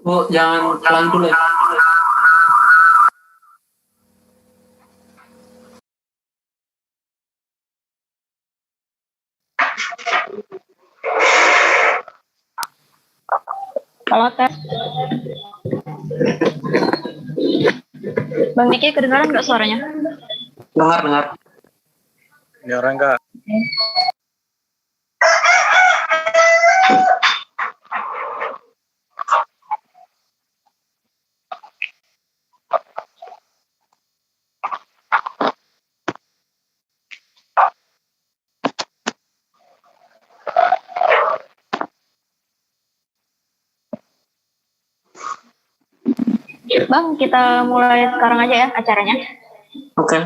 Bu, jangan pelan dulu ya. Kalau tes, Bang Diki kedengaran nggak suaranya? Dengar. Kedengaran nggak? Bang, kita mulai sekarang aja ya acaranya. Oke.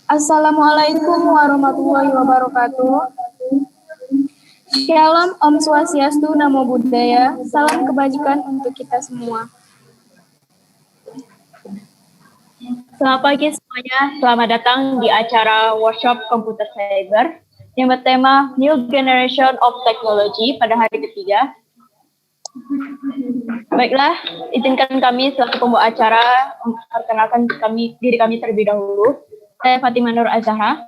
Assalamualaikum warahmatullahi wabarakatuh. Shalom, Om Swastiastu, Namo Buddhaya. Salam kebajikan untuk kita semua. Selamat pagi semuanya, selamat datang di acara workshop komputer cyber yang bertema New Generation of Technology pada hari ketiga. Baiklah, izinkan kami selaku pembawa acara memperkenalkan diri kami terlebih dahulu. Saya Fatimah Nur Azhara.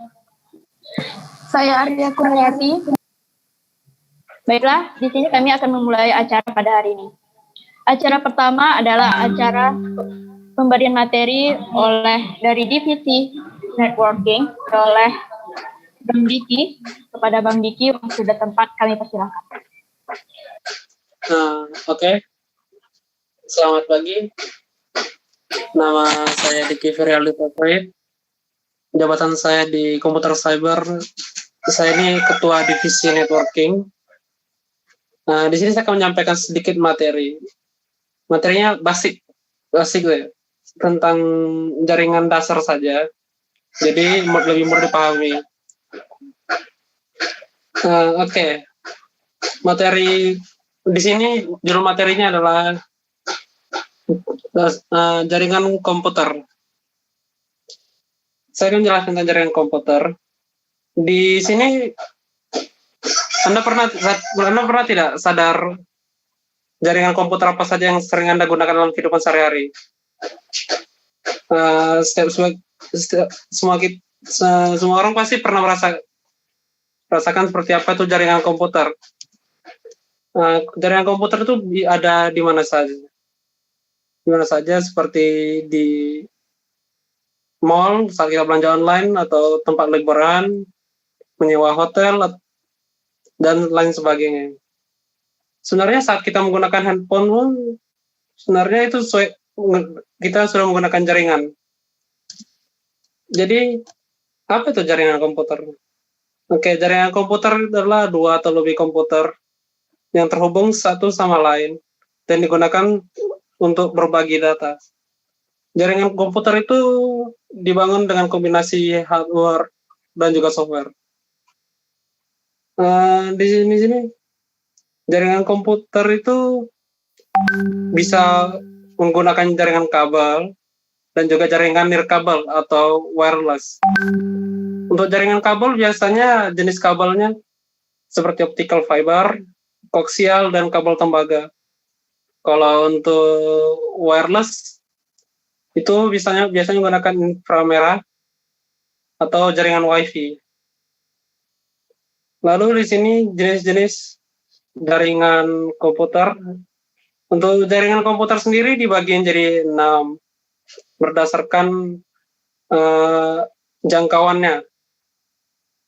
Saya Arya Kurniati. Baiklah, di sini kami akan memulai acara pada hari ini. Acara pertama adalah acara pemberian materi dari divisi networking oleh Bang Diki. Kepada Bang Diki, sudah tempat kami persilakan. Oke. Selamat pagi. Nama saya Diki Ferialdi Toprit. Jabatan saya di komputer cyber. Saya ini ketua divisi networking. Di sini saya akan menyampaikan sedikit materi. Materinya basic ya, tentang jaringan dasar saja. Jadi lebih mudah dipahami. Oke. Materi di sini judul materinya adalah jaringan komputer. Saya akan menjelaskan tentang jaringan komputer. Di sini Anda pernah tidak sadar jaringan komputer apa saja yang sering Anda gunakan dalam kehidupan sehari-hari? Semua orang pasti pernah merasakan seperti apa itu jaringan komputer. Jaringan komputer itu ada di mana saja. Di mana saja, seperti di mall saat kita belanja online, atau tempat liburan, menyewa hotel, dan lain sebagainya. Sebenarnya saat kita menggunakan handphone, sebenarnya itu kita sudah menggunakan jaringan. Jadi, apa itu jaringan komputer? Oke, jaringan komputer adalah dua atau lebih komputer yang terhubung satu sama lain dan digunakan untuk berbagi data. Jaringan komputer itu dibangun dengan kombinasi hardware dan juga software. Di sini jaringan komputer itu bisa menggunakan jaringan kabel dan juga jaringan nirkabel atau wireless. Untuk jaringan kabel biasanya jenis kabelnya seperti optical fiber, koaksial, dan kabel tembaga. Kalau untuk wireless itu biasanya menggunakan inframerah atau jaringan WiFi. Lalu di sini jenis-jenis jaringan komputer. Untuk jaringan komputer sendiri dibagi jadi 6 berdasarkan jangkauannya.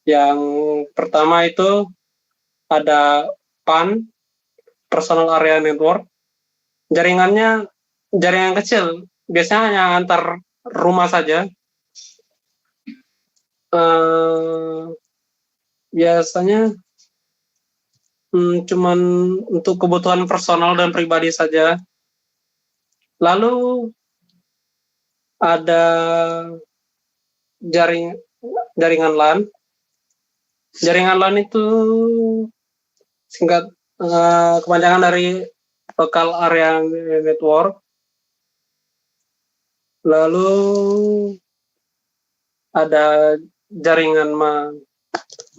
Yang pertama itu ada PAN, Personal Area Network. Jaringannya jaringan kecil, biasanya hanya antar rumah saja. Biasanya cuman untuk kebutuhan personal dan pribadi saja. Lalu ada jaringan LAN. Jaringan LAN itu kepanjangan dari Local Area Network. Lalu ada jaringan MAN.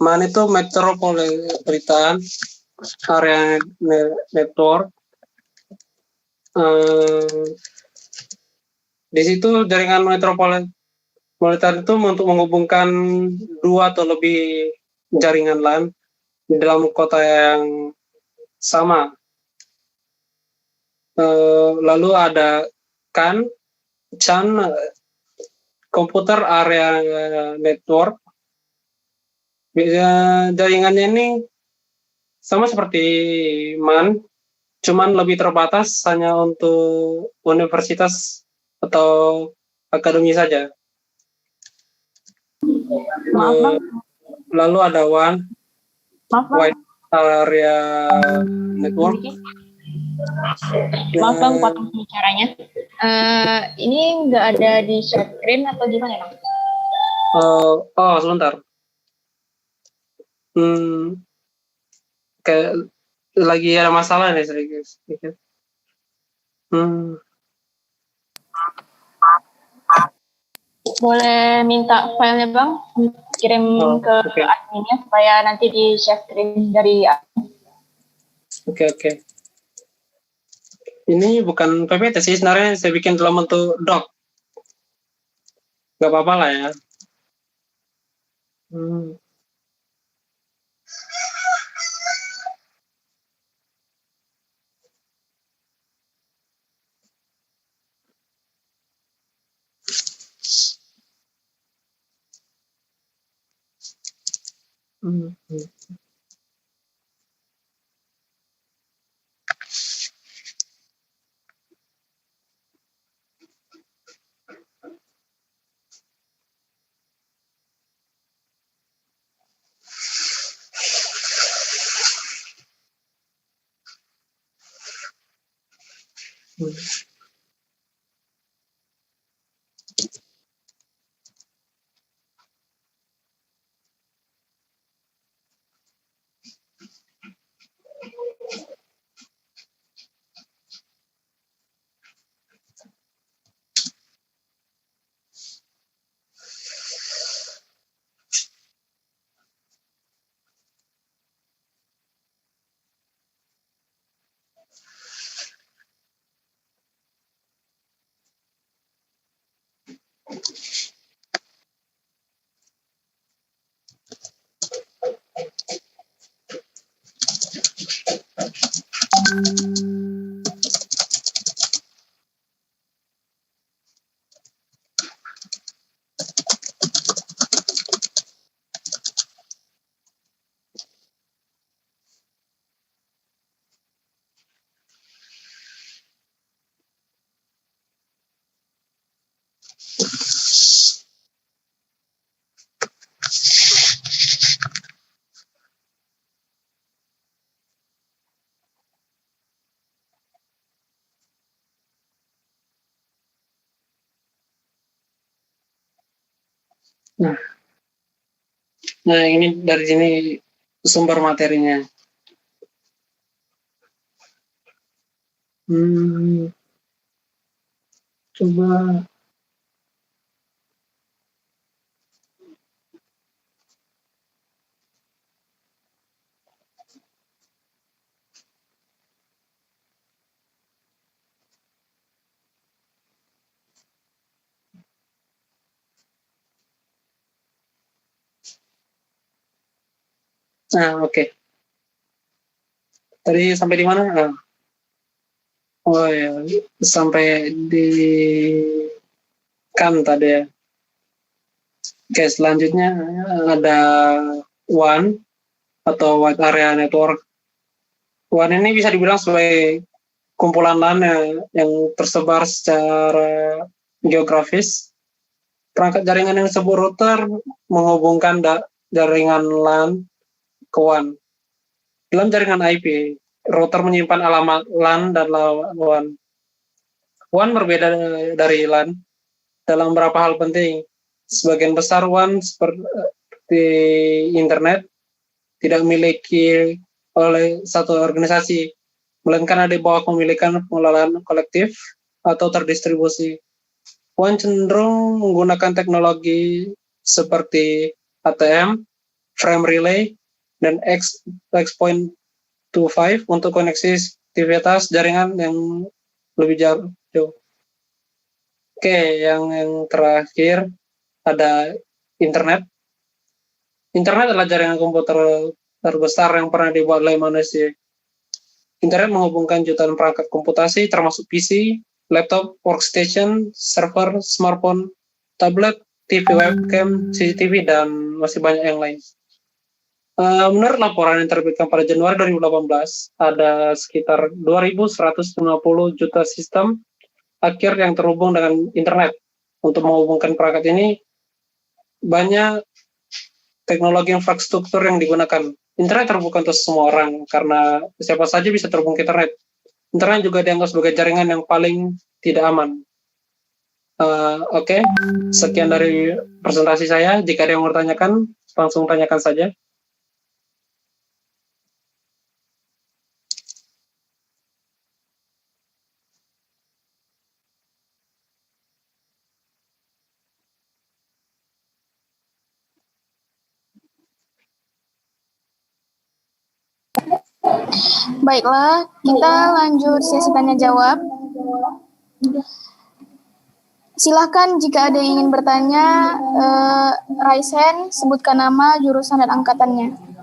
MAN itu Metropolitan Area Network. Di situ jaringan metropolitan itu untuk menghubungkan 2 atau lebih jaringan LAN di dalam kota yang sama. Lalu ada CAN, Computer Area Network. Jaringannya ini sama seperti MAN, cuman lebih terbatas hanya untuk universitas atau akademi saja. Maaf Bang. Lalu ada WAN, Maaf Bang. Wide Area Network. Maaf Bang, potong bicaranya. Ini nggak ada di share screen atau gimana Bang? Sebentar. Kayak lagi ada masalah nih sedikit. Boleh minta filenya Bang, kirim ke adminnya supaya nanti di share screen dari admin. Oke. Ini bukan PPT sih, sebenarnya saya bikin dalam bentuk doc. Gak apa-apa lah ya. Nah, ini dari sini sumber materinya. Coba. Oke. Tadi sampai di mana? Oh ya, sampai di CAN tadi ya. Oke, selanjutnya ada WAN atau Wide Area Network. WAN ini bisa dibilang sebagai kumpulan LAN yang tersebar secara geografis. Perangkat jaringan yang disebut router menghubungkan jaringan LAN ke WAN. Dalam jaringan IP, router menyimpan alamat LAN dan WAN. WAN berbeda dari LAN dalam beberapa hal penting. Sebagian besar WAN seperti internet tidak memiliki oleh satu organisasi, melainkan ada di bawah pemilikan pengelolaan kolektif atau terdistribusi. Puan cenderung menggunakan teknologi seperti ATM, frame relay, dan X.25 untuk konektivitas jaringan yang lebih jauh. Oke, yang terakhir ada internet. Internet adalah jaringan komputer terbesar yang pernah dibuat oleh manusia. Internet menghubungkan jutaan perangkat komputasi termasuk PC, laptop, workstation, server, smartphone, tablet, TV webcam, CCTV, dan masih banyak yang lain. Menurut laporan yang terbitkan pada Januari 2018, ada sekitar 2.150 juta sistem akhir yang terhubung dengan internet. Untuk menghubungkan perangkat ini, banyak teknologi infrastruktur yang digunakan. Internet terbuka untuk semua orang, karena siapa saja bisa terhubung ke internet. Internet juga dianggap sebagai jaringan yang paling tidak aman. Oke, sekian dari presentasi saya. Jika ada yang mau bertanyakan, langsung tanyakan saja. Baiklah, kita lanjut sesi tanya jawab. Silahkan jika ada yang ingin bertanya, raise hand, sebutkan nama, jurusan, dan angkatannya.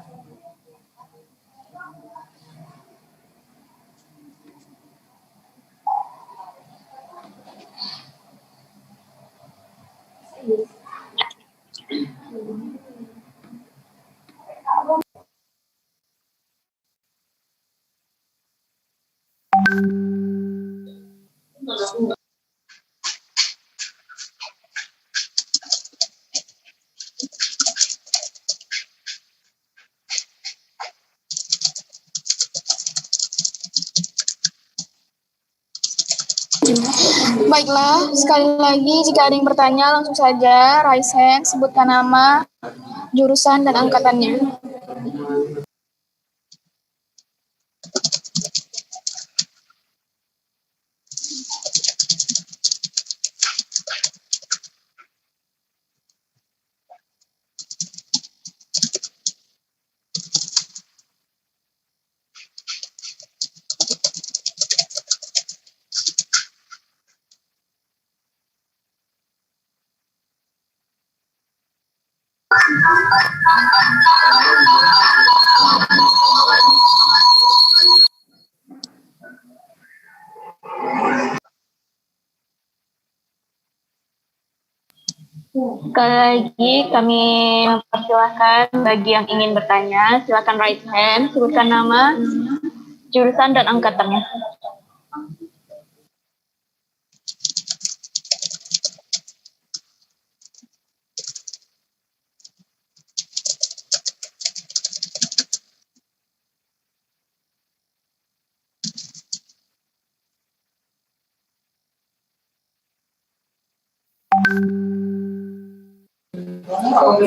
Baiklah, sekali lagi jika ada yang bertanya langsung saja raise hand, sebutkan nama, jurusan, dan angkatannya. Sekali lagi kami mempersilahkan bagi yang ingin bertanya, silakan raise hand, sebutkan nama, jurusan, dan angkatannya. Oke,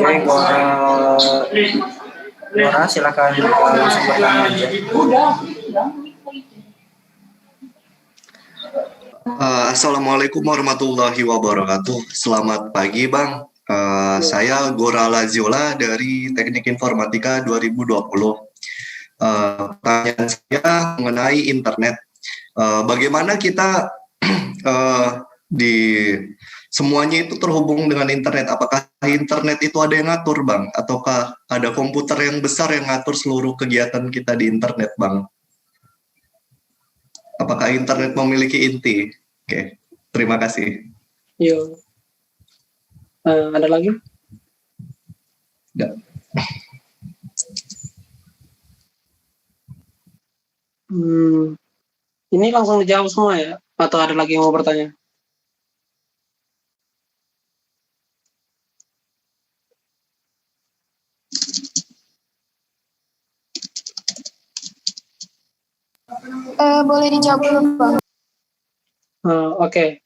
Gora, silakan langsung bertanya aja. Assalamualaikum warahmatullahi wabarakatuh. Selamat pagi, Bang. Saya Gora Laziola dari Teknik Informatika 2020. Pertanyaan saya mengenai internet. Bagaimana kita di semuanya itu terhubung dengan internet? Apakah internet itu ada yang ngatur, Bang? Ataukah ada komputer yang besar yang ngatur seluruh kegiatan kita di internet, Bang? Apakah internet memiliki inti? Oke, terima kasih. Yo. Ada lagi? Ya. Ini langsung dijawab semua ya? Atau ada lagi yang mau bertanya? Boleh dijawab dulu, Bang. Oke.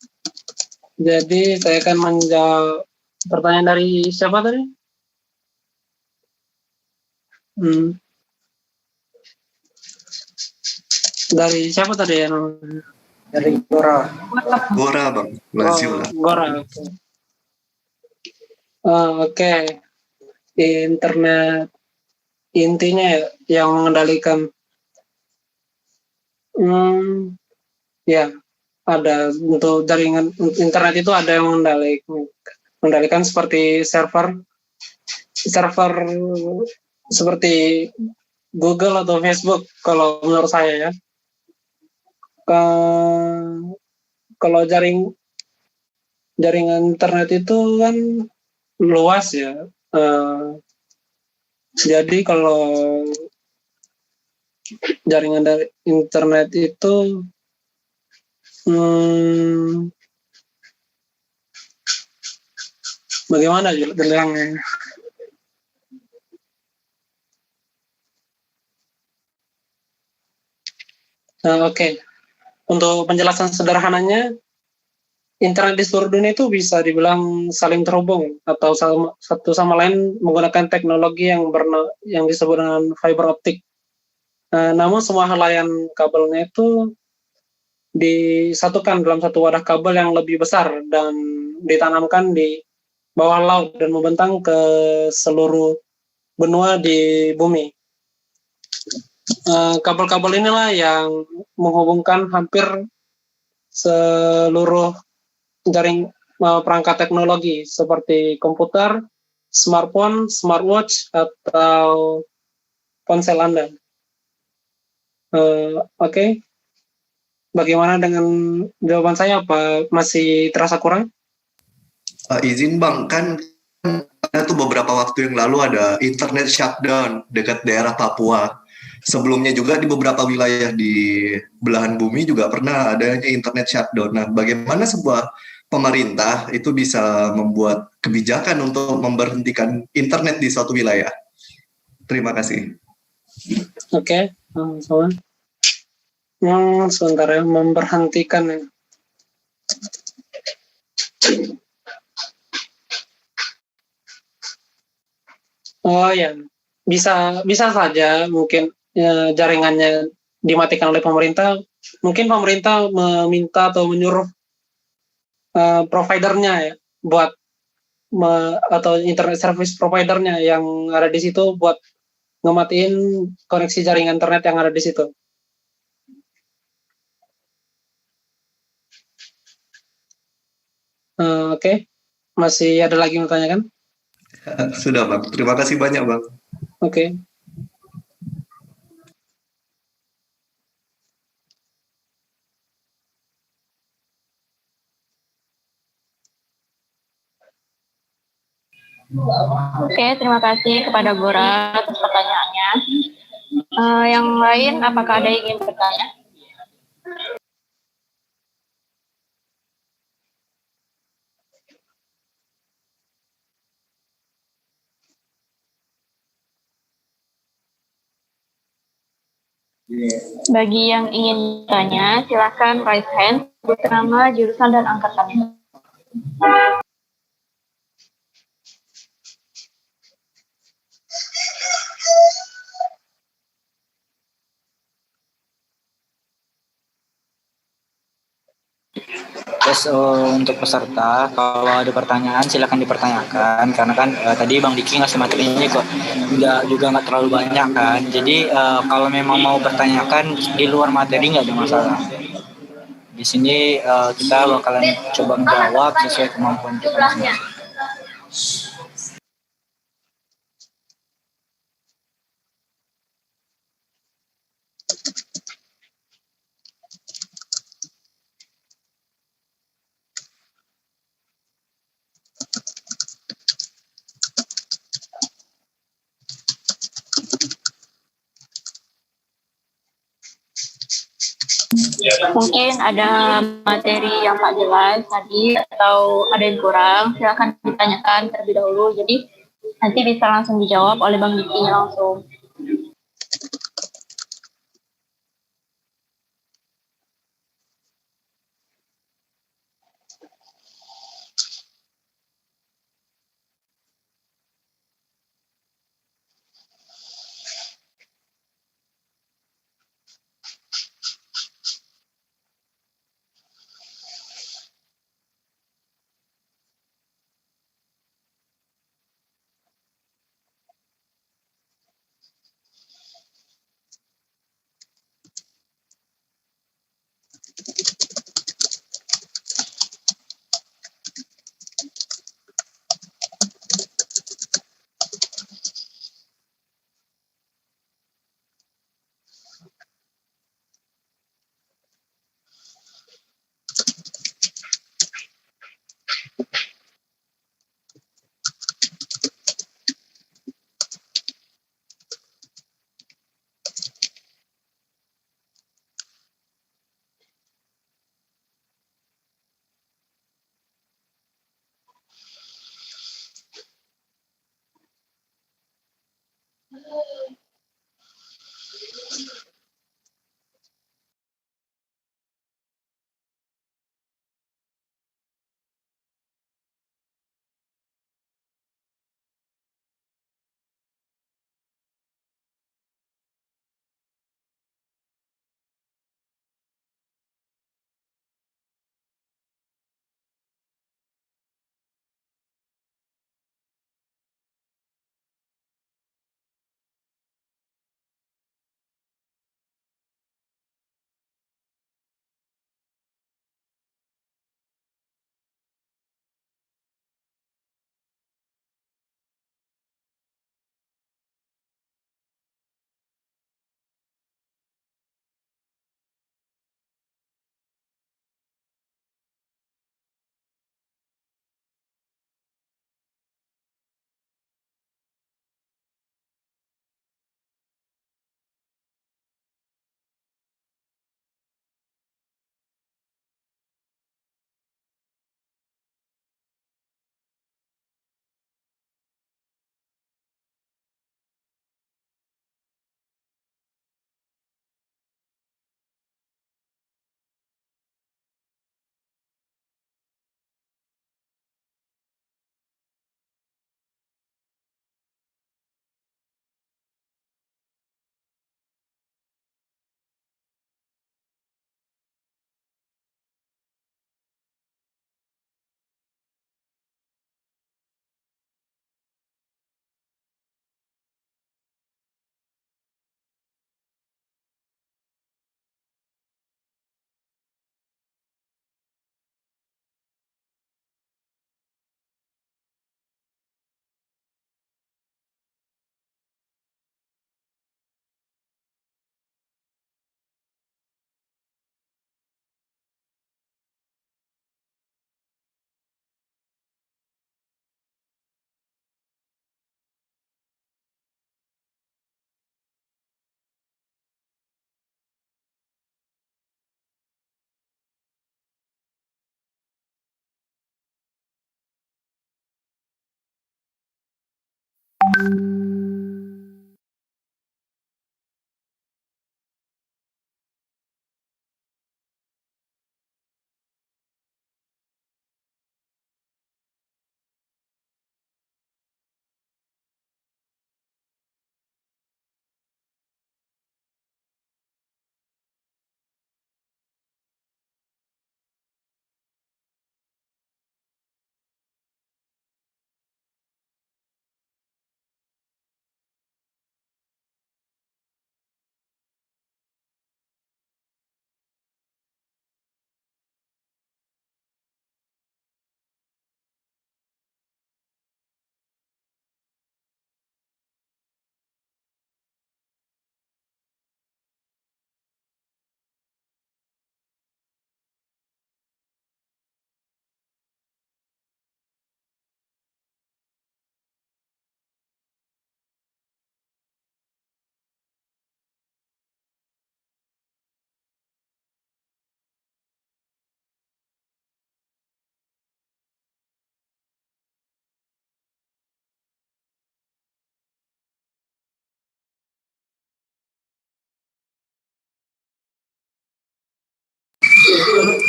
Jadi saya akan menjawab pertanyaan dari siapa tadi? Dari siapa tadi ya? Dari Gora. Gora Bang, Laziola. Gora. Oke. Internet intinya yang mengendalikan ya ada untuk jaringan internet itu ada yang mengendalikan seperti server seperti Google atau Facebook kalau menurut saya ya. Kalau jaringan internet itu kan luas ya. Jadi kalau jaringan dari internet itu bagaimana bilangnya? Oke. Untuk penjelasan sederhananya, internet di seluruh dunia itu bisa dibilang saling terhubung atau satu sama lain menggunakan teknologi yang disebut dengan fiber optik. Namun semua helaian kabelnya itu disatukan dalam satu wadah kabel yang lebih besar dan ditanamkan di bawah laut dan membentang ke seluruh benua di bumi. Kabel-kabel inilah yang menghubungkan hampir seluruh jaring perangkat teknologi seperti komputer, smartphone, smartwatch, atau ponsel Anda. Oke. Bagaimana dengan jawaban saya? Apa masih terasa kurang? Izin Bang, kan ada tuh beberapa waktu yang lalu ada internet shutdown dekat daerah Papua. Sebelumnya juga di beberapa wilayah di belahan bumi juga pernah adanya internet shutdown. Nah, bagaimana sebuah pemerintah itu bisa membuat kebijakan untuk memberhentikan internet di suatu wilayah? Terima kasih. Oke, sebentar ya, memberhentikan ya. Oh ya, bisa saja mungkin jaringannya dimatikan oleh pemerintah. Mungkin pemerintah meminta atau menyuruh providernya ya buat atau internet service providernya yang ada di situ buat ngematiin koneksi jaringan internet yang ada di situ. Oke. Masih ada lagi yang bertanya kan? Sudah Bang, terima kasih banyak Bang. Oke. Oke, terima kasih kepada Gora atas pertanyaannya. Yang lain, apakah ada yang ingin bertanya? Bagi yang ingin bertanya, silakan raise hand, sebut nama, jurusan, dan angkatannya. Terus untuk peserta, kalau ada pertanyaan silakan dipertanyakan karena kan tadi Bang Diki ngasih materinya kok nggak terlalu banyak kan. Jadi kalau memang mau pertanyakan di luar materi nggak ada masalah. Di sini kita bakalan coba menjawab sesuai kemampuan kita masing-masing. Mungkin ada materi yang tak jelas tadi atau ada yang kurang, silakan ditanyakan terlebih dahulu. Jadi nanti bisa langsung dijawab oleh Bang Diki langsung.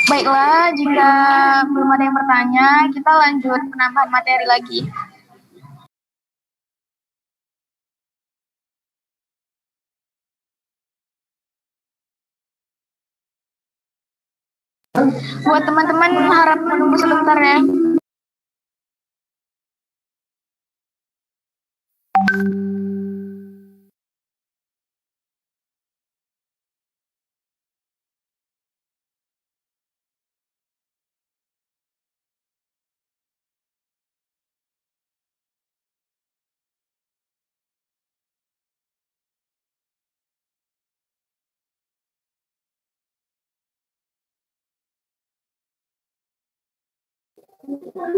Baiklah, jika belum ada yang bertanya, kita lanjut penambahan materi lagi. Buat teman-teman harap menunggu sebentar ya.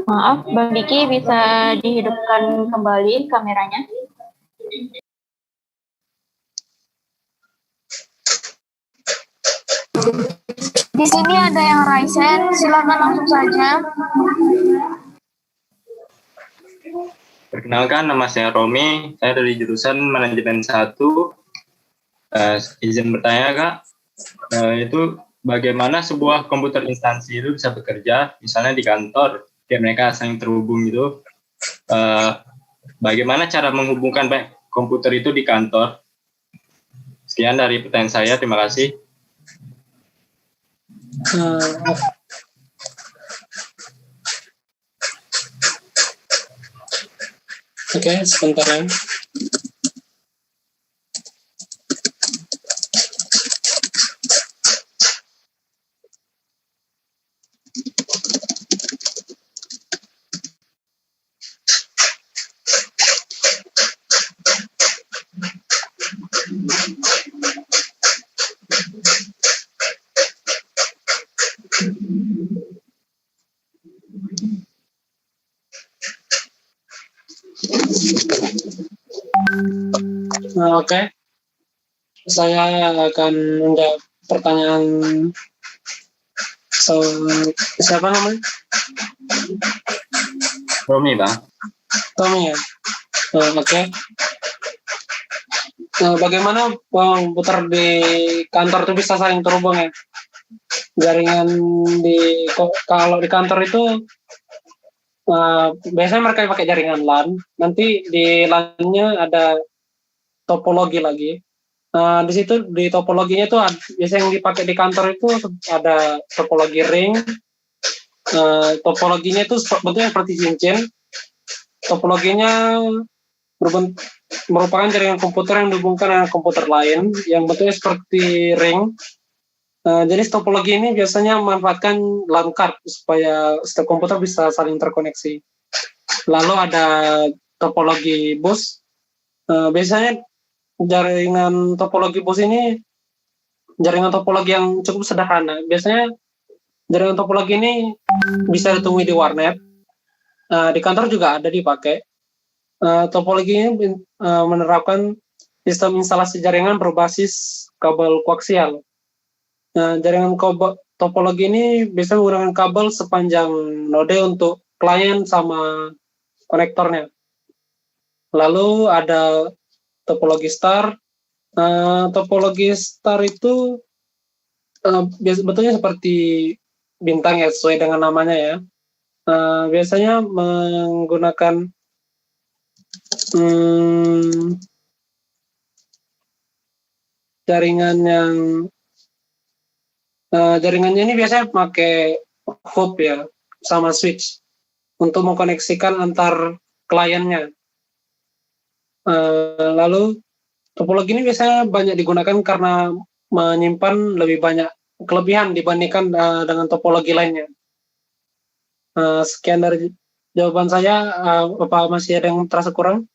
Maaf, Bang Diki bisa dihidupkan kembali kameranya? Di sini ada yang Raisen, silakan langsung saja. Perkenalkan, nama saya Romi, saya dari jurusan Manajemen 1. Izin bertanya, Kak, itu bagaimana sebuah komputer instansi itu bisa bekerja, misalnya di kantor, biar mereka saling terhubung gitu. Bagaimana cara menghubungkan baik komputer itu di kantor? Sekian dari pertanyaan saya, terima kasih. Oke, sebentar ya. Oke. Saya akan menjawab pertanyaan siapa namanya? Romi, Bang. Tommy ya. Oke. Bagaimana komputer di kantor itu bisa saling terhubung ya? Jaringan kalau di kantor itu biasanya mereka pakai jaringan LAN. Nanti di LAN-nya ada topologi lagi. Di situ di topologinya itu biasanya yang dipakai di kantor itu ada topologi ring. Topologinya itu bentuknya seperti cincin. Topologinya merupakan jaringan komputer yang dihubungkan dengan komputer lain yang bentuknya seperti ring. Jadi topologi ini biasanya memanfaatkan LAN card supaya setiap komputer bisa saling terkoneksi. Lalu ada topologi bus. Biasanya jaringan topologi bus ini jaringan topologi yang cukup sederhana. Biasanya jaringan topologi ini bisa ditemui di warnet. Di kantor juga ada dipakai. Topologi ini menerapkan sistem instalasi jaringan berbasis kabel koaksial. Jaringan topologi ini bisa menggunakan kabel sepanjang node untuk klien sama konektornya. Lalu ada topologi star. Topologi star itu betulnya seperti bintang ya, sesuai dengan namanya ya. Biasanya menggunakan jaringannya ini biasanya pakai hub ya, sama switch untuk mengkoneksikan antar kliennya. Lalu topologi ini biasanya banyak digunakan karena menyimpan lebih banyak kelebihan dibandingkan dengan topologi lainnya. Sekian dari jawaban saya. Apa masih ada yang terasa kurang?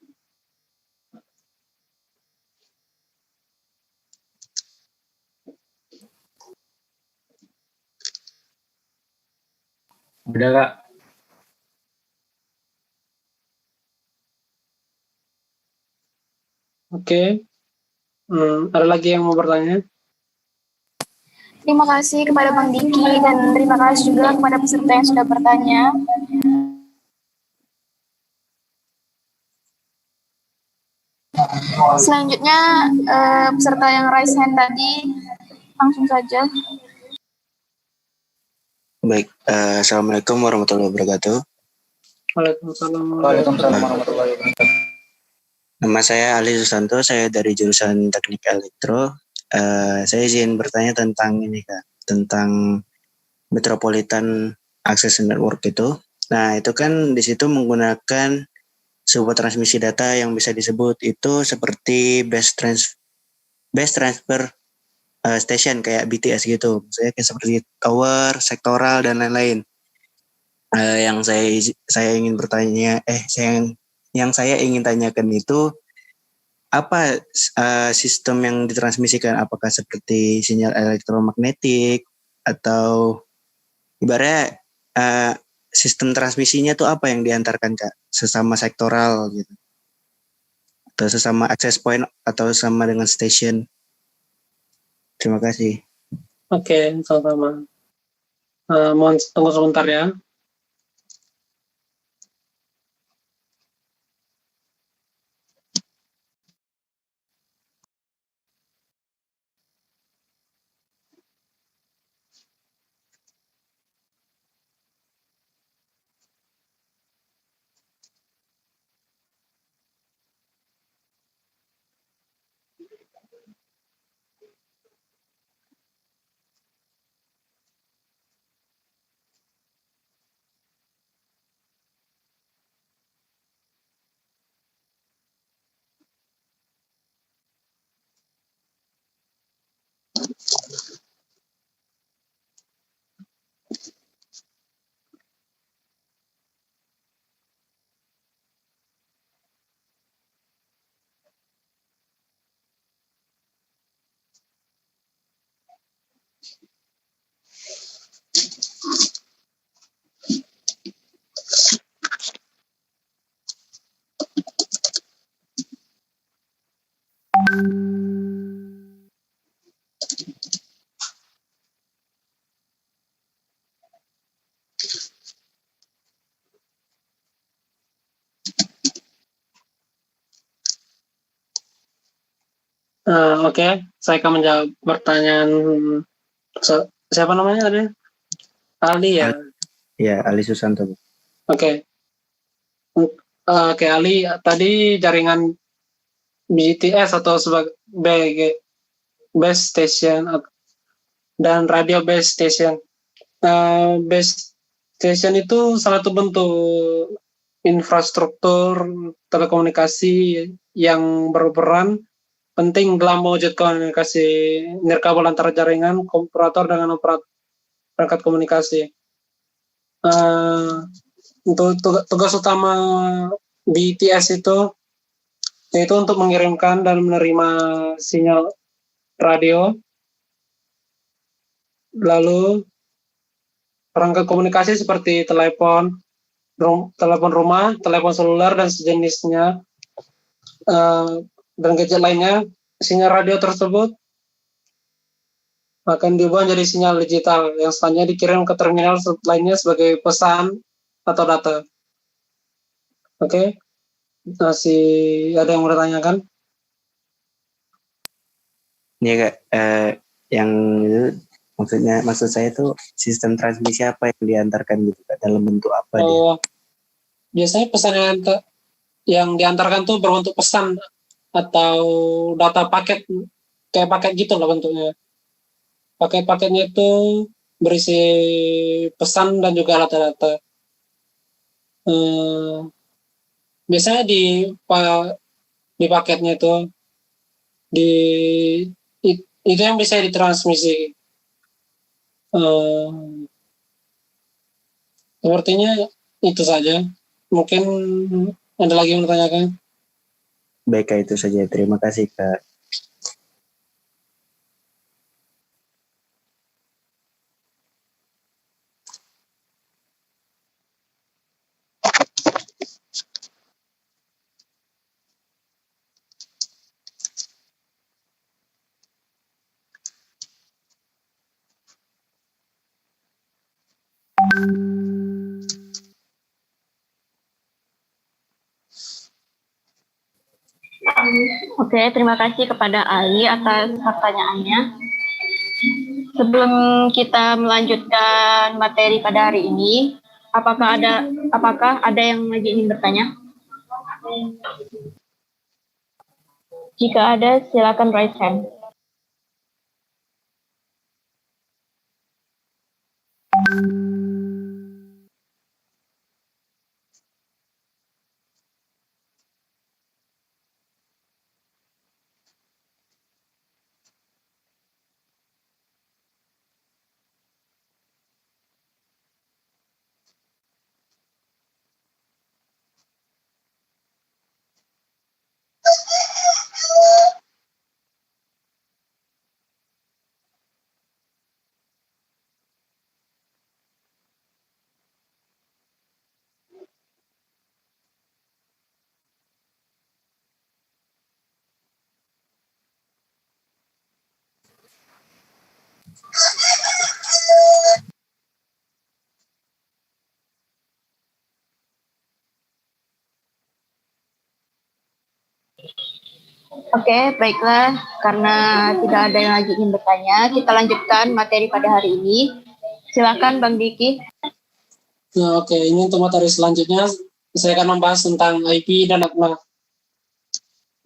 Udah Kak. Oke. Ada lagi yang mau bertanya? Terima kasih kepada Bang Diki dan terima kasih juga kepada peserta yang sudah bertanya. Selanjutnya peserta yang raise hand tadi langsung saja. Baik, Assalamualaikum warahmatullahi wabarakatuh. Waalaikumsalam. warahmatullahi wabarakatuh. Nama saya Ali Susanto, saya dari jurusan Teknik Elektro. Saya izin bertanya tentang ini Kak, tentang Metropolitan Access Network itu. Nah, itu kan di situ menggunakan sebuah transmisi data yang bisa disebut itu seperti base transfer station kayak BTS gitu. Saya kayak seperti tower, sektoral dan lain-lain. Yang saya ingin bertanya, yang saya ingin tanyakan itu apa sistem yang ditransmisikan? Apakah seperti sinyal elektromagnetik atau ibaratnya sistem transmisinya tuh apa yang diantarkan Kak? Sesama sektoral gitu, atau sesama access point atau sama dengan station? Terima kasih. Oke, sama-sama. Mohon tunggu sebentar ya. Oke, saya akan menjawab pertanyaan siapa namanya tadi? Ali ya. Ya, Ali Susanto. Oke. Oke, Ali, tadi jaringan BTS atau sebagai base station dan radio base station. Base station itu salah satu bentuk infrastruktur telekomunikasi yang berperan penting dalam mewujud komunikasi nirkabel antara jaringan operator dengan perangkat komunikasi. Untuk tugas utama BTS itu yaitu untuk mengirimkan dan menerima sinyal radio. Lalu perangkat komunikasi seperti telepon rumah, telepon seluler dan sejenisnya, dan gadget lainnya, sinyal radio tersebut akan diubah menjadi sinyal digital yang selanjutnya dikirim ke terminal lainnya sebagai pesan atau data. Oke. Masih ada yang mau ditanyakan? Iya Kak, yang itu maksud saya itu sistem transmisi apa yang diantarkan gitu Kak, dalam bentuk apa dia? Oh, biasanya pesan yang diantarkan tuh berbentuk pesan atau data paket, kayak paket gitu lah bentuknya. Paket-paketnya itu berisi pesan dan juga data-data. Biasanya di paketnya itu itu yang bisa ditransmisi. Sepertinya itu saja. Mungkin ada lagi yang bertanyakan? Baik Kak, itu saja. Terima kasih Kak. Oke, terima kasih kepada Ali atas pertanyaannya. Sebelum kita melanjutkan materi pada hari ini, apakah ada yang lagi ingin bertanya? Jika ada, silakan raise hand. Oke, baiklah. Karena tidak ada yang lagi ingin bertanya, kita lanjutkan materi pada hari ini. Silakan Bang Diki. Nah, oke, ini untuk materi selanjutnya saya akan membahas tentang IP dan NetMask.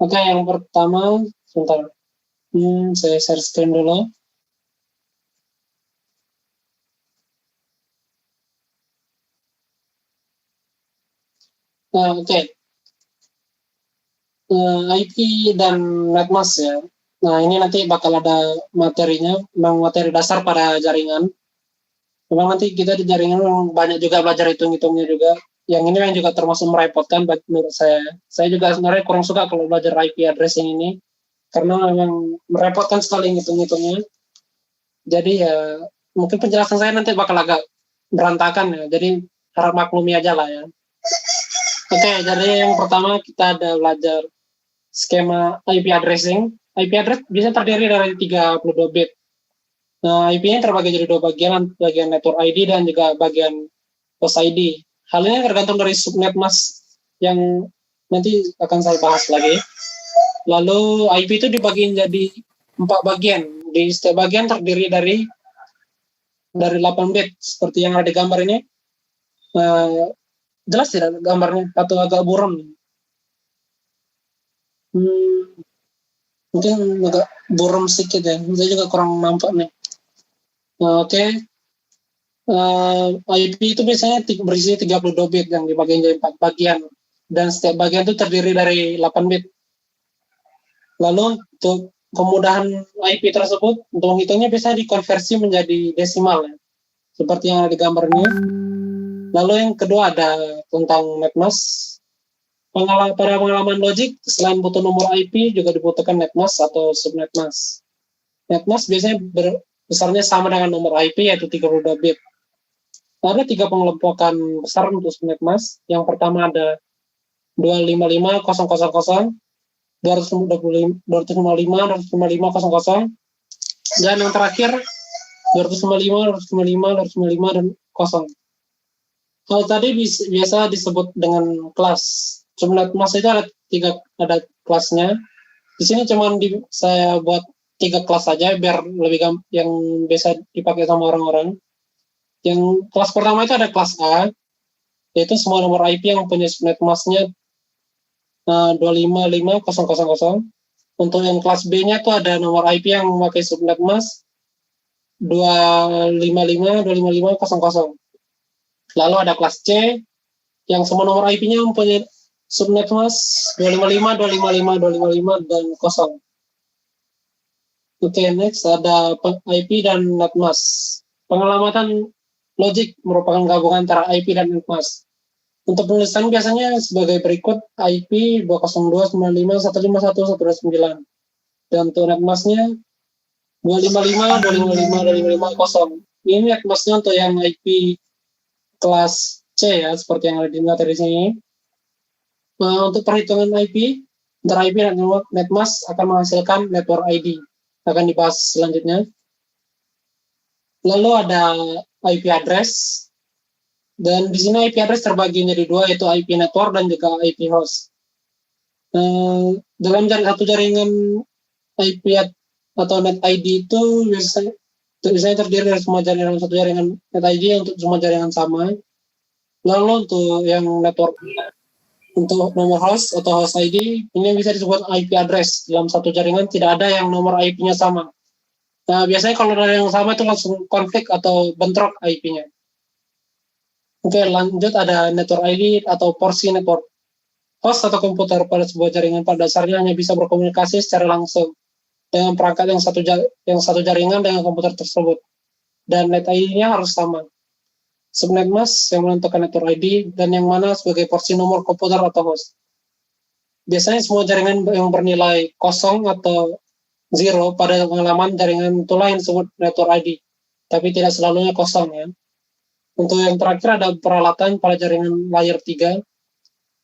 Oke, yang pertama, sebentar. Saya share screen dulu. Nah, oke. IP dan NetMask ya. Nah, ini nanti bakal ada materinya, memang materi dasar pada jaringan. Memang nanti kita di jaringan banyak juga belajar hitung-hitungnya juga. Yang ini yang juga termasuk merepotkan menurut saya. Saya juga sebenarnya kurang suka kalau belajar IP addressing ini, karena memang merepotkan sekali hitung-hitungnya. Jadi ya, mungkin penjelasan saya nanti bakal agak berantakan ya. Jadi harap maklumi aja lah ya. Oke, jadi yang pertama kita ada belajar skema IP addressing. IP address bisa terdiri dari 32 bit. Nah, IP-nya terbagi jadi dua bagian network ID dan juga bagian host ID. Hal ini tergantung dari subnet mask yang nanti akan saya bahas lagi. Lalu IP itu dibagi jadi 4 bagian. Di setiap bagian terdiri dari 8 bit seperti yang ada di gambar ini. Jelas tidak gambarnya atau agak buram? Mungkin agak buram sedikit ya. Saya juga kurang nampak nih. Oke. IP itu biasanya berisi 32 bit yang dibagi jadi 4 bagian. Dan setiap bagian itu terdiri dari 8 bit. Lalu untuk kemudahan IP tersebut, untuk menghitungnya bisa dikonversi menjadi desimal ya. Seperti yang ada di gambar ini. Lalu yang kedua ada tentang NetMask. Pada pengalaman logik, selain butuh nomor IP, juga dibutuhkan NetMask atau subNetMask. NetMask biasanya besarnya sama dengan nomor IP, yaitu 32 bit. Ada 3 pengelompokan besar untuk subNetMask. Yang pertama ada 255.000, 255.000, dan yang terakhir 255.000, dan 0. Hal tadi biasa disebut dengan kelas. subnet mask itu ada kelasnya. Di sini cuman saya buat 3 kelas saja biar lebih yang bisa dipakai sama orang-orang. Yang kelas pertama itu ada kelas A, yaitu semua nomor IP yang punya subnet masknya 255.000. Untuk yang kelas B-nya itu ada nomor IP yang memakai subnet mask 255.255.0. Lalu ada kelas C yang semua nomor IP-nya mempunyai subnet mask 255.255.255 dan 0. Oke, next ada IP dan netmask. Pengelamatan logik merupakan gabungan antara IP dan netmask. Untuk penulisan biasanya sebagai berikut: IP 202.95.151.129. Dan untuk netmasknya 255.255.255.0. Ini netmasknya untuk yang IP kelas C ya, seperti yang ada di materi sini. Untuk perhitungan IP, antara IP dan netmask akan menghasilkan network ID. Akan dibahas selanjutnya. Lalu ada IP address. Dan di sini IP address terbagi menjadi 2, yaitu IP network dan juga IP host. Dalam satu jaringan IP atau net ID itu biasanya terdiri dari semua jaringan satu jaringan net ID untuk semua jaringan sama. Lalu untuk yang network, untuk nomor host atau host ID, ini bisa disebut IP address. Dalam satu jaringan tidak ada yang nomor IP-nya sama. Nah, biasanya kalau ada yang sama itu langsung konflik atau bentrok IP-nya. Oke, lanjut ada network ID atau porsi network. Host atau komputer pada sebuah jaringan pada dasarnya hanya bisa berkomunikasi secara langsung dengan perangkat yang satu jaringan dengan komputer tersebut. Dan net ID-nya harus sama. Subnet mask yang menentukan network ID dan yang mana sebagai porsi nomor komputer atau host. Biasanya semua jaringan yang bernilai 0 atau 0 pada pengalaman jaringan itulah yang disebut network ID, tapi tidak selalunya 0 ya. Untuk yang terakhir ada peralatan pada jaringan layer 3.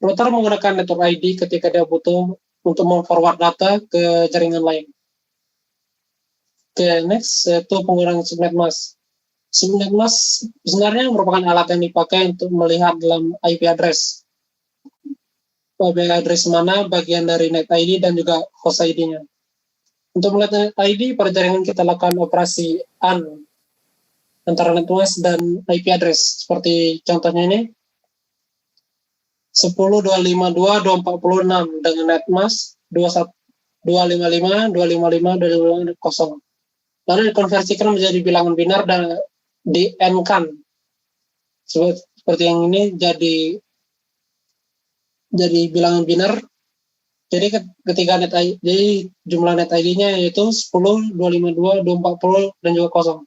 Router menggunakan network ID ketika dia butuh untuk memforward data ke jaringan lain. Oke, next yaitu penggunaan subnet mask. Subnet mask sebenarnya merupakan alat yang dipakai untuk melihat dalam IP address. IP address mana bagian dari net ID dan juga host ID-nya. Untuk melihat net ID pada jaringan kita lakukan operasi AND antara netmask dan IP address. Seperti contohnya ini 10.252.246 dengan netmask 255.255.255.0. Lalu dikonversikan menjadi bilangan binar dan di N-kan seperti yang ini jadi bilangan binar. Jadi ketika net ID, jadi jumlah net ID-nya yaitu 10, 252, 240 dan juga 0.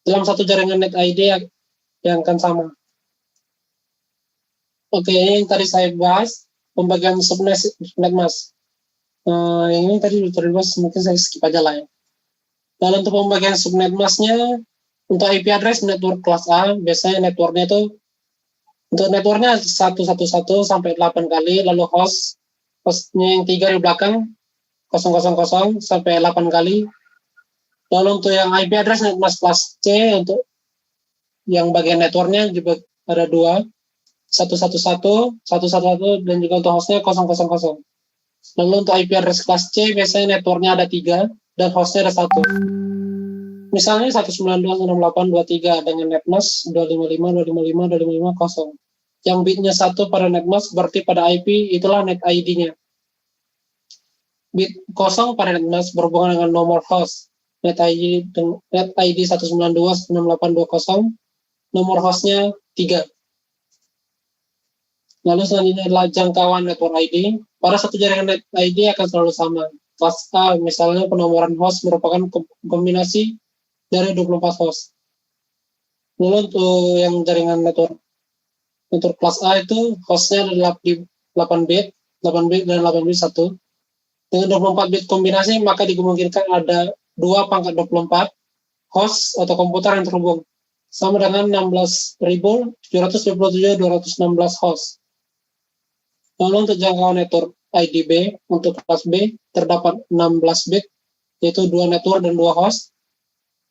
Dalam satu jaringan net ID yang akan sama. Oke, ini yang tadi saya bahas pembagian subnet mask. Yang ini tadi sudah dibahas, mungkin saya skip aja lah ya. Lalu untuk pembagian subnet masknya, untuk IP address network kelas A, biasanya networknya itu untuk networknya 111 sampai 8 kali, lalu hostnya yang 3 di belakang 000 sampai 8 kali. Lalu untuk yang IP address netmask kelas C, untuk yang bagian networknya juga ada 2, 111, 111 dan juga untuk hostnya 000. Lalu untuk IP address kelas C biasanya networknya ada 3 dan hostnya ada 1. Misalnya 192.168.23 dengan netmask 255.255.255.0. Yang bitnya 1 pada netmask berarti pada IP itulah net ID-nya. Bit 0 pada netmask berhubungan dengan nomor host. Net ID 192.168.20, nomor hostnya 3. Lalu selanjutnya adalah jangkauan network ID. Pada satu jaringan net ID akan selalu sama. Kelas A misalnya penomoran host merupakan kombinasi dari 24 host. Lalu untuk yang jaringan network kelas A itu hostnya ada 8 bit dan 8 bit 1. Dengan 24 bit kombinasi maka dimungkinkan ada 2 pangkat 24 host atau komputer yang terhubung, sama dengan 16.727.216 host. Lalu untuk jangkauan network ID B, untuk kelas B terdapat 16 bit, yaitu 2 network dan 2 host,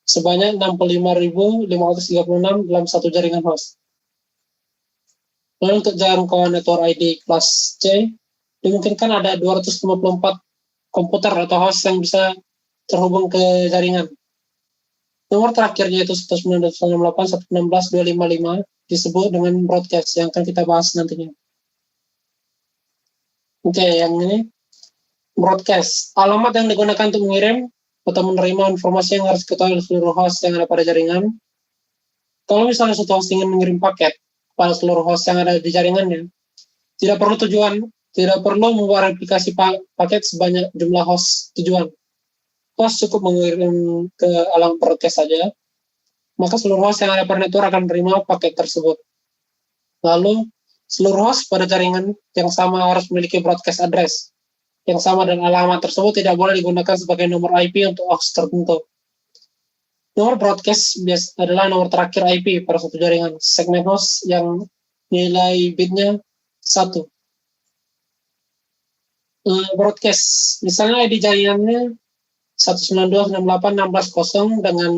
sebanyak 65.536 dalam satu jaringan host. Lalu untuk jangkauan network ID kelas C, dimungkinkan ada 254 komputer atau host yang bisa terhubung ke jaringan. Nomor terakhirnya itu 192.168.116.255 disebut dengan broadcast yang akan kita bahas nantinya. Oke, yang ini broadcast. Alamat yang digunakan untuk mengirim atau menerima informasi yang harus diketahui oleh seluruh host yang ada pada jaringan. Kalau misalnya suatu host ingin mengirim paket pada seluruh host yang ada di jaringannya, tidak perlu membuat replikasi paket sebanyak jumlah host tujuan. Host cukup mengirim ke alam broadcast saja, maka seluruh host yang ada pada network akan menerima paket tersebut. Lalu, seluruh host pada jaringan yang sama harus memiliki broadcast address yang sama, dan alamat tersebut tidak boleh digunakan sebagai nomor IP untuk host tertentu. Nomor broadcast adalah nomor terakhir IP pada suatu jaringan segmen host yang nilai bitnya 1. Broadcast, misalnya ID jaringannya 192.168.16.0 dengan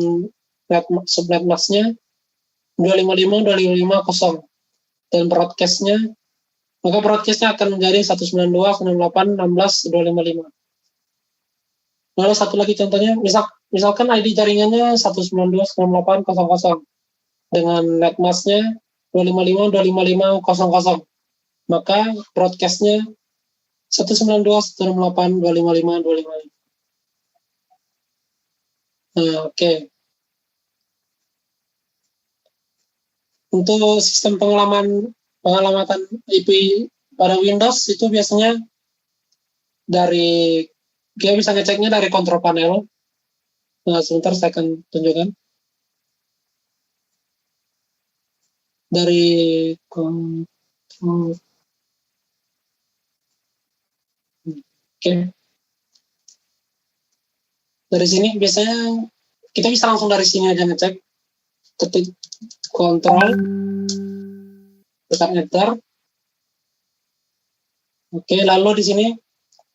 subnet masknya 255.255.0 dan broadcastnya, maka broadcastnya akan menjadi 192.168.16.255. Lalu satu lagi contohnya, misalkan ID jaringannya 192.168.00 dengan net masknya 255.255.00, maka broadcastnya 192.168.255.255. Nah, oke. Untuk sistem pengelamatan IP pada Windows itu biasanya kita bisa ngeceknya dari kontrol panel. Nah, sebentar saya akan tunjukkan. Dari kontrol. Oke. Dari sini biasanya kita bisa langsung dari sini aja ngecek. Ketik kontrol, tekan enter. Oke, lalu di sini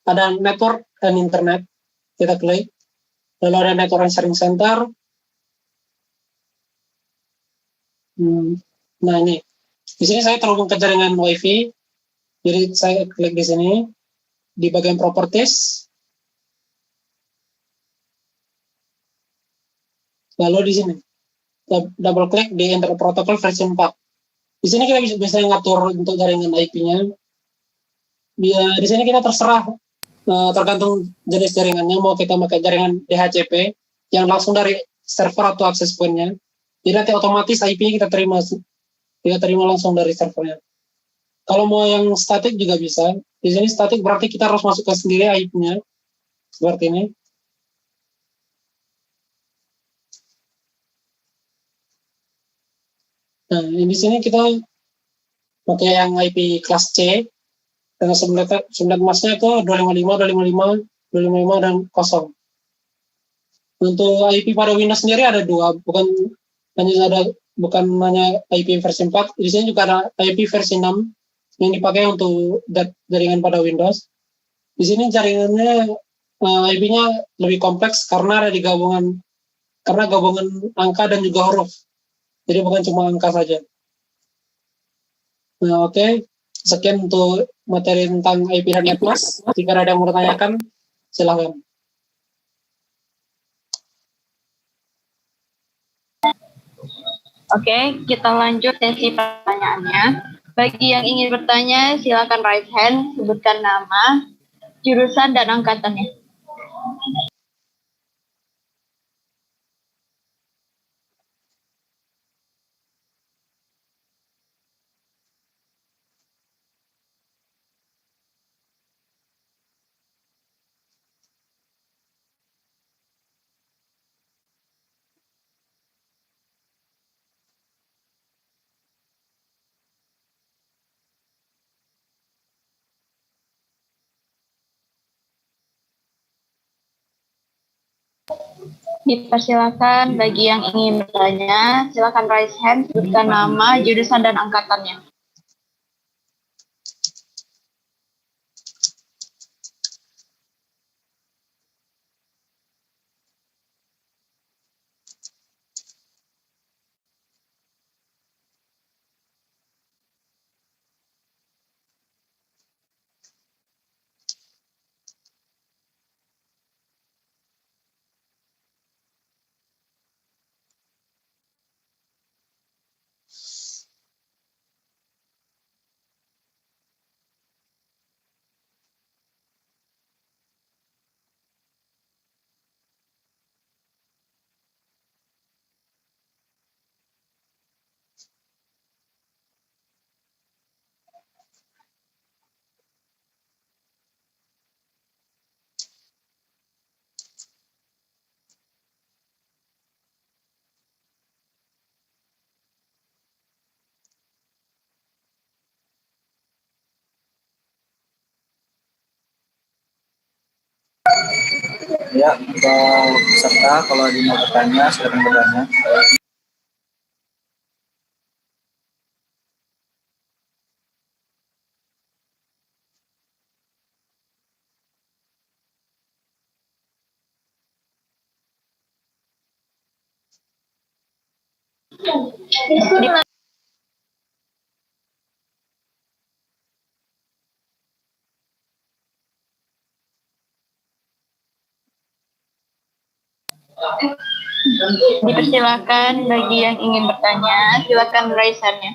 ada network dan internet. Kita klik. Lalu ada network and sharing center. Nah, ini. Di sini saya terhubung ke jaringan WiFi. Jadi saya klik di sini di bagian properties. Lalu di sini double klik di Internet Protocol versi 4. Di sini kita bisa ngatur untuk jaringan IP-nya. Di sini kita terserah, tergantung jenis jaringannya, mau kita pakai jaringan DHCP yang langsung dari server atau access point-nya. Jadi nanti otomatis IP-nya kita terima langsung dari servernya. Kalau mau yang statik juga bisa. Di sini statik berarti kita harus masukkan sendiri IP-nya seperti ini. Nah, di sini kita pakai yang IP kelas C dengan subnet masknya itu 255, 255, 255 dan 0. Untuk IP pada Windows sendiri ada 2, bukan hanya IP versi 4. Di sini juga ada IP versi 6 yang dipakai untuk jaringan pada Windows. Di sini jaringannya IP-nya lebih kompleks karena gabungan angka dan juga huruf. Jadi bukan cuma angka saja. Nah, oke. Sekian untuk materi tentang IP dan NetMask. Jika ada yang mau bertanyakan, silahkan. Oke, kita lanjut sesi pertanyaannya. Bagi yang ingin bertanya, silakan raise hand, sebutkan nama, jurusan, dan angkatannya. Dipersilakan bagi yang ingin bertanya, silakan raise hand, sebutkan nama, jurusan, dan angkatannya. Ya, untuk peserta kalau ada yang mau bertanya, silakan bertanya. Dipersilakan bagi yang ingin bertanya, silakan raise hand-nya.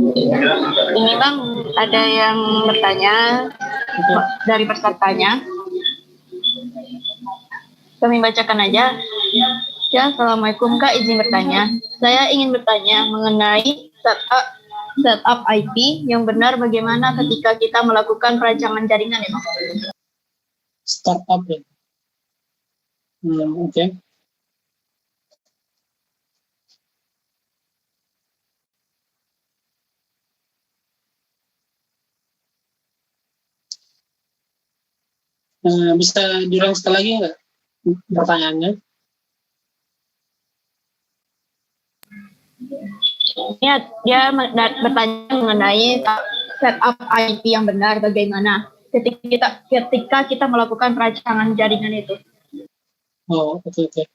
Ini Bang, ada yang bertanya dari pesertanya. Kami bacakan aja. Ya, Assalamualaikum Kak, izin bertanya. Saya ingin bertanya mengenai setup IP yang benar bagaimana ketika kita melakukan perancangan jaringan ya Bang? Startup ya. Oke. Bisa diulang sekali lagi nggak pertanyaannya? Ya, dia bertanya mengenai setup IP yang benar bagaimana ketika kita melakukan perancangan jaringan itu. Oh, oke.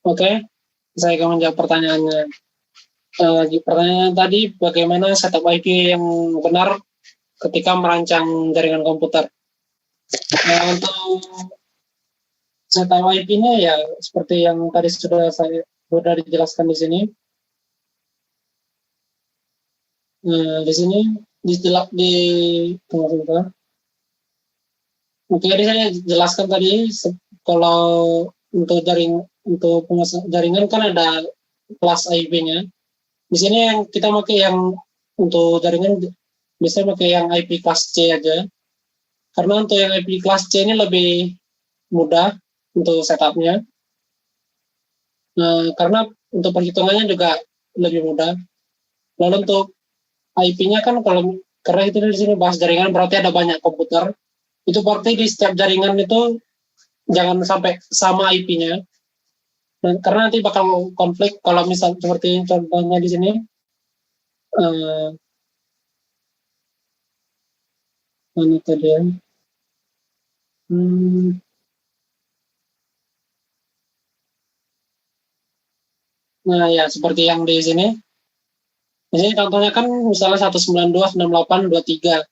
Oke, saya akan menjawab pertanyaannya. Pertanyaan tadi, bagaimana setup IP yang benar ketika merancang jaringan komputer? Untuk setup IP-nya ya seperti yang tadi sudah dijelaskan di sini. Di sini tunggu sebentar. Oke, jadi saya jelaskan tadi kalau untuk jaringan kan ada kelas IP-nya. Di sini yang kita pakai yang untuk jaringan biasanya pakai yang IP kelas C aja. Karena untuk yang IP kelas C ini lebih mudah untuk setupnya. Karena untuk perhitungannya juga lebih mudah. Lalu untuk IP-nya kan karena itu di sini bahas jaringan berarti ada banyak komputer. Itu berarti di setiap jaringan itu jangan sampai sama IP-nya. Dan karena nanti bakal konflik kalau misal seperti contohnya di sini. Mana tadi ya? Nah ya seperti yang di sini. Di sini contohnya kan misalnya 192.168.23.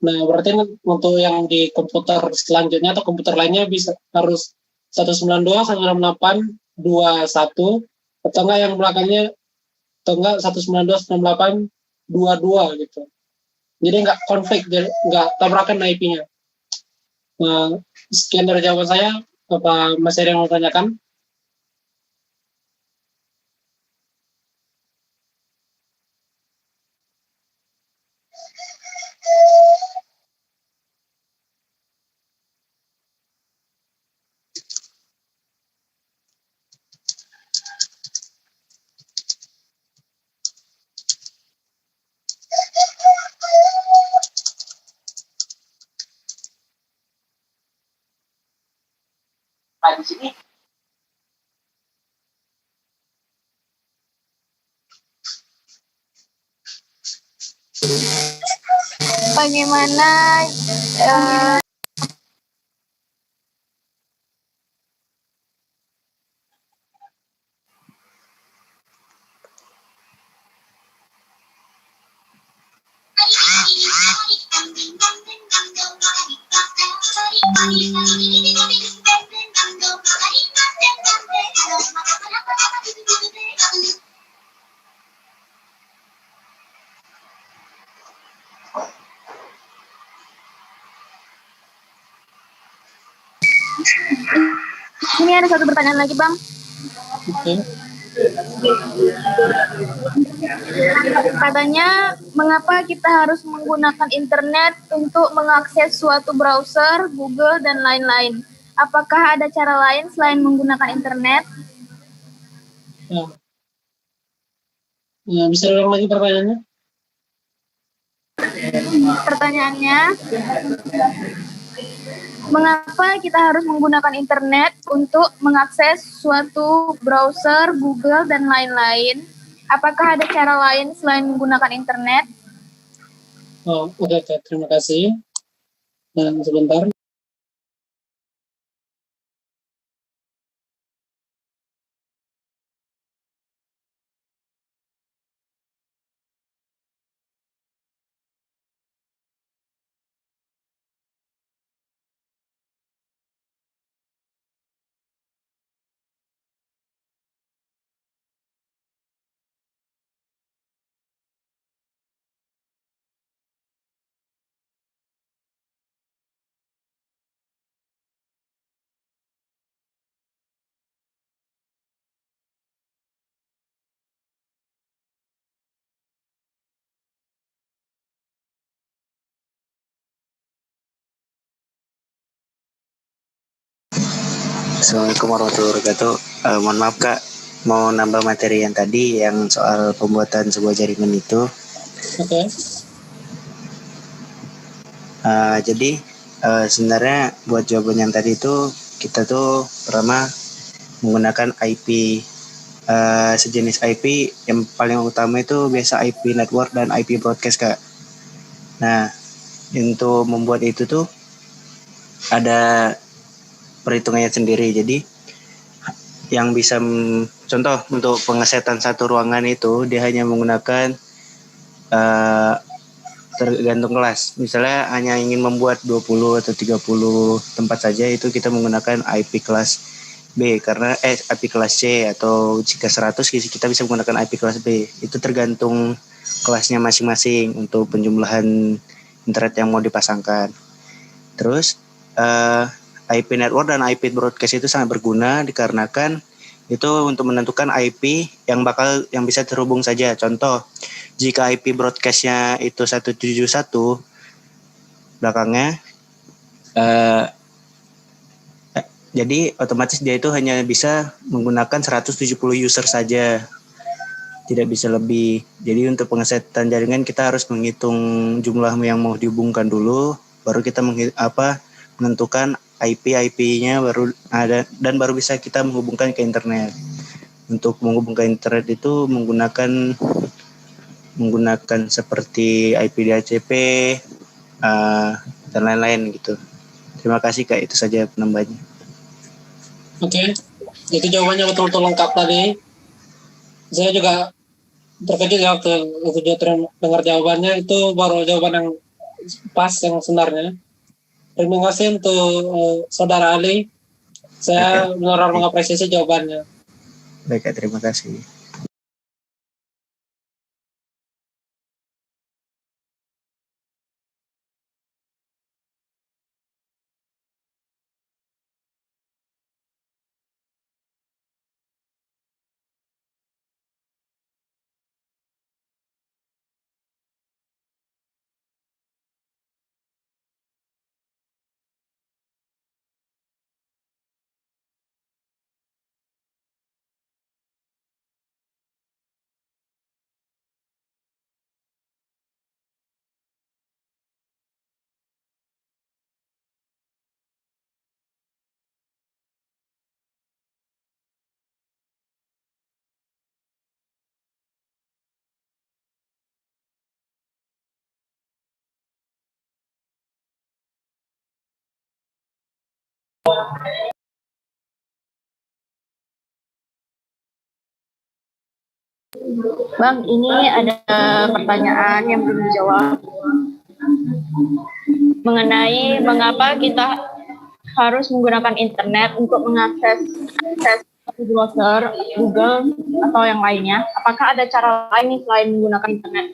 Nah, berarti untuk yang di komputer selanjutnya atau komputer lainnya harus 192.168.21 atau enggak yang belakangnya atau enggak 192.168.22 gitu. Jadi enggak konflik, enggak tabrakan IP-nya. Nah, sekian dari jawaban saya. Apa Mas Eri yang mau tanyakan? Nah, di sini Bagaimana ini ada satu pertanyaan lagi, Bang. Oke. Katanya, mengapa kita harus menggunakan internet untuk mengakses suatu browser, Google, dan lain-lain? Apakah ada cara lain selain menggunakan internet? Ya, bisa ulang lagi pertanyaannya? Pertanyaannya, mengapa kita harus menggunakan internet untuk mengakses suatu browser, Google, dan lain-lain? Apakah ada cara lain selain menggunakan internet? Oke, terima kasih. Dan sebentar. Assalamualaikum warahmatullahi wabarakatuh. Mohon maaf Kak, mau nambah materi yang tadi yang soal pembuatan sebuah jaringan itu. Oke. Jadi sebenarnya buat jawaban yang tadi itu kita tuh pertama menggunakan IP, sejenis IP yang paling utama itu biasa IP network dan IP broadcast Kak. Nah, untuk membuat itu tuh ada perhitungannya sendiri. Jadi yang bisa contoh untuk pengesetan satu ruangan itu dia hanya menggunakan tergantung kelas. Misalnya hanya ingin membuat 20 atau 30 tempat saja, itu kita menggunakan IP kelas B karena IP kelas C, atau jika 100 kita bisa menggunakan IP kelas B. Itu tergantung kelasnya masing-masing untuk penjumlahan internet yang mau dipasangkan. Terus IP network dan IP broadcast itu sangat berguna dikarenakan itu untuk menentukan IP yang bisa terhubung saja. Contoh, jika IP broadcastnya itu 171 belakangnya, jadi otomatis dia itu hanya bisa menggunakan 170 user saja, tidak bisa lebih. Jadi untuk pengesetan jaringan kita harus menghitung jumlah yang mau dihubungkan dulu, baru kita menentukan IP-nya baru ada, dan baru bisa kita menghubungkan ke internet. Untuk menghubungkan internet itu menggunakan seperti IP DHCP dan lain-lain gitu. Terima kasih Kak, itu saja penambahannya. Oke. Itu jawabannya betul-betul lengkap tadi. Saya juga terkejut ya waktu dengar jawabannya, itu baru jawaban yang pas yang sebenarnya. Terima kasih untuk Saudara Ali. Saya benar-benar mengapresiasi jawabannya. Baik, terima kasih. Bang, ini ada pertanyaan yang belum dijawab mengenai mengapa kita harus menggunakan internet untuk mengakses browser, Google, atau yang lainnya. Apakah ada cara lain selain menggunakan internet?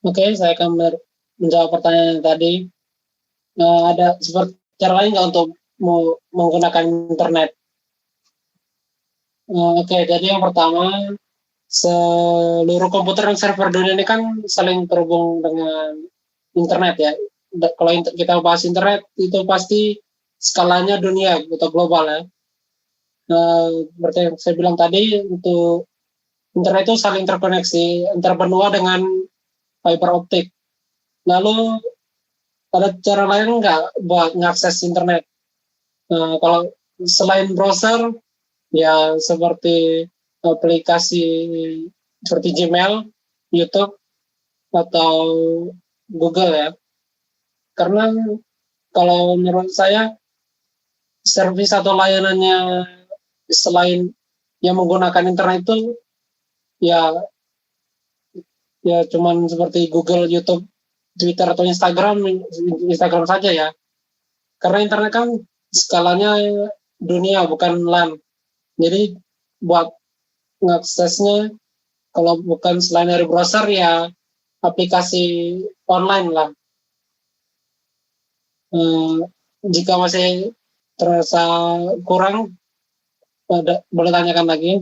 Oke, saya akan menjawab pertanyaan yang tadi. Ada seperti cara lain nggak untuk menggunakan internet? Oke, jadi yang pertama, seluruh komputer dan server dunia ini kan saling terhubung dengan internet ya. Kalau kita bahas internet, itu pasti skalanya dunia atau global ya. Seperti yang saya bilang tadi, untuk internet itu saling terkoneksi antar benua dengan fiber optik. Lalu ada cara lain nggak buat mengakses internet? Kalau selain browser, ya seperti aplikasi seperti Gmail, YouTube, atau Google ya. Karena kalau menurut saya, servis atau layanannya selain yang menggunakan internet itu ya cuman seperti Google, YouTube, Twitter atau Instagram saja ya. Karena internet kan skalanya dunia bukan LAN. Jadi buat mengaksesnya kalau bukan selain dari browser ya aplikasi online lah. Jika masih terasa kurang, boleh tanyakan lagi.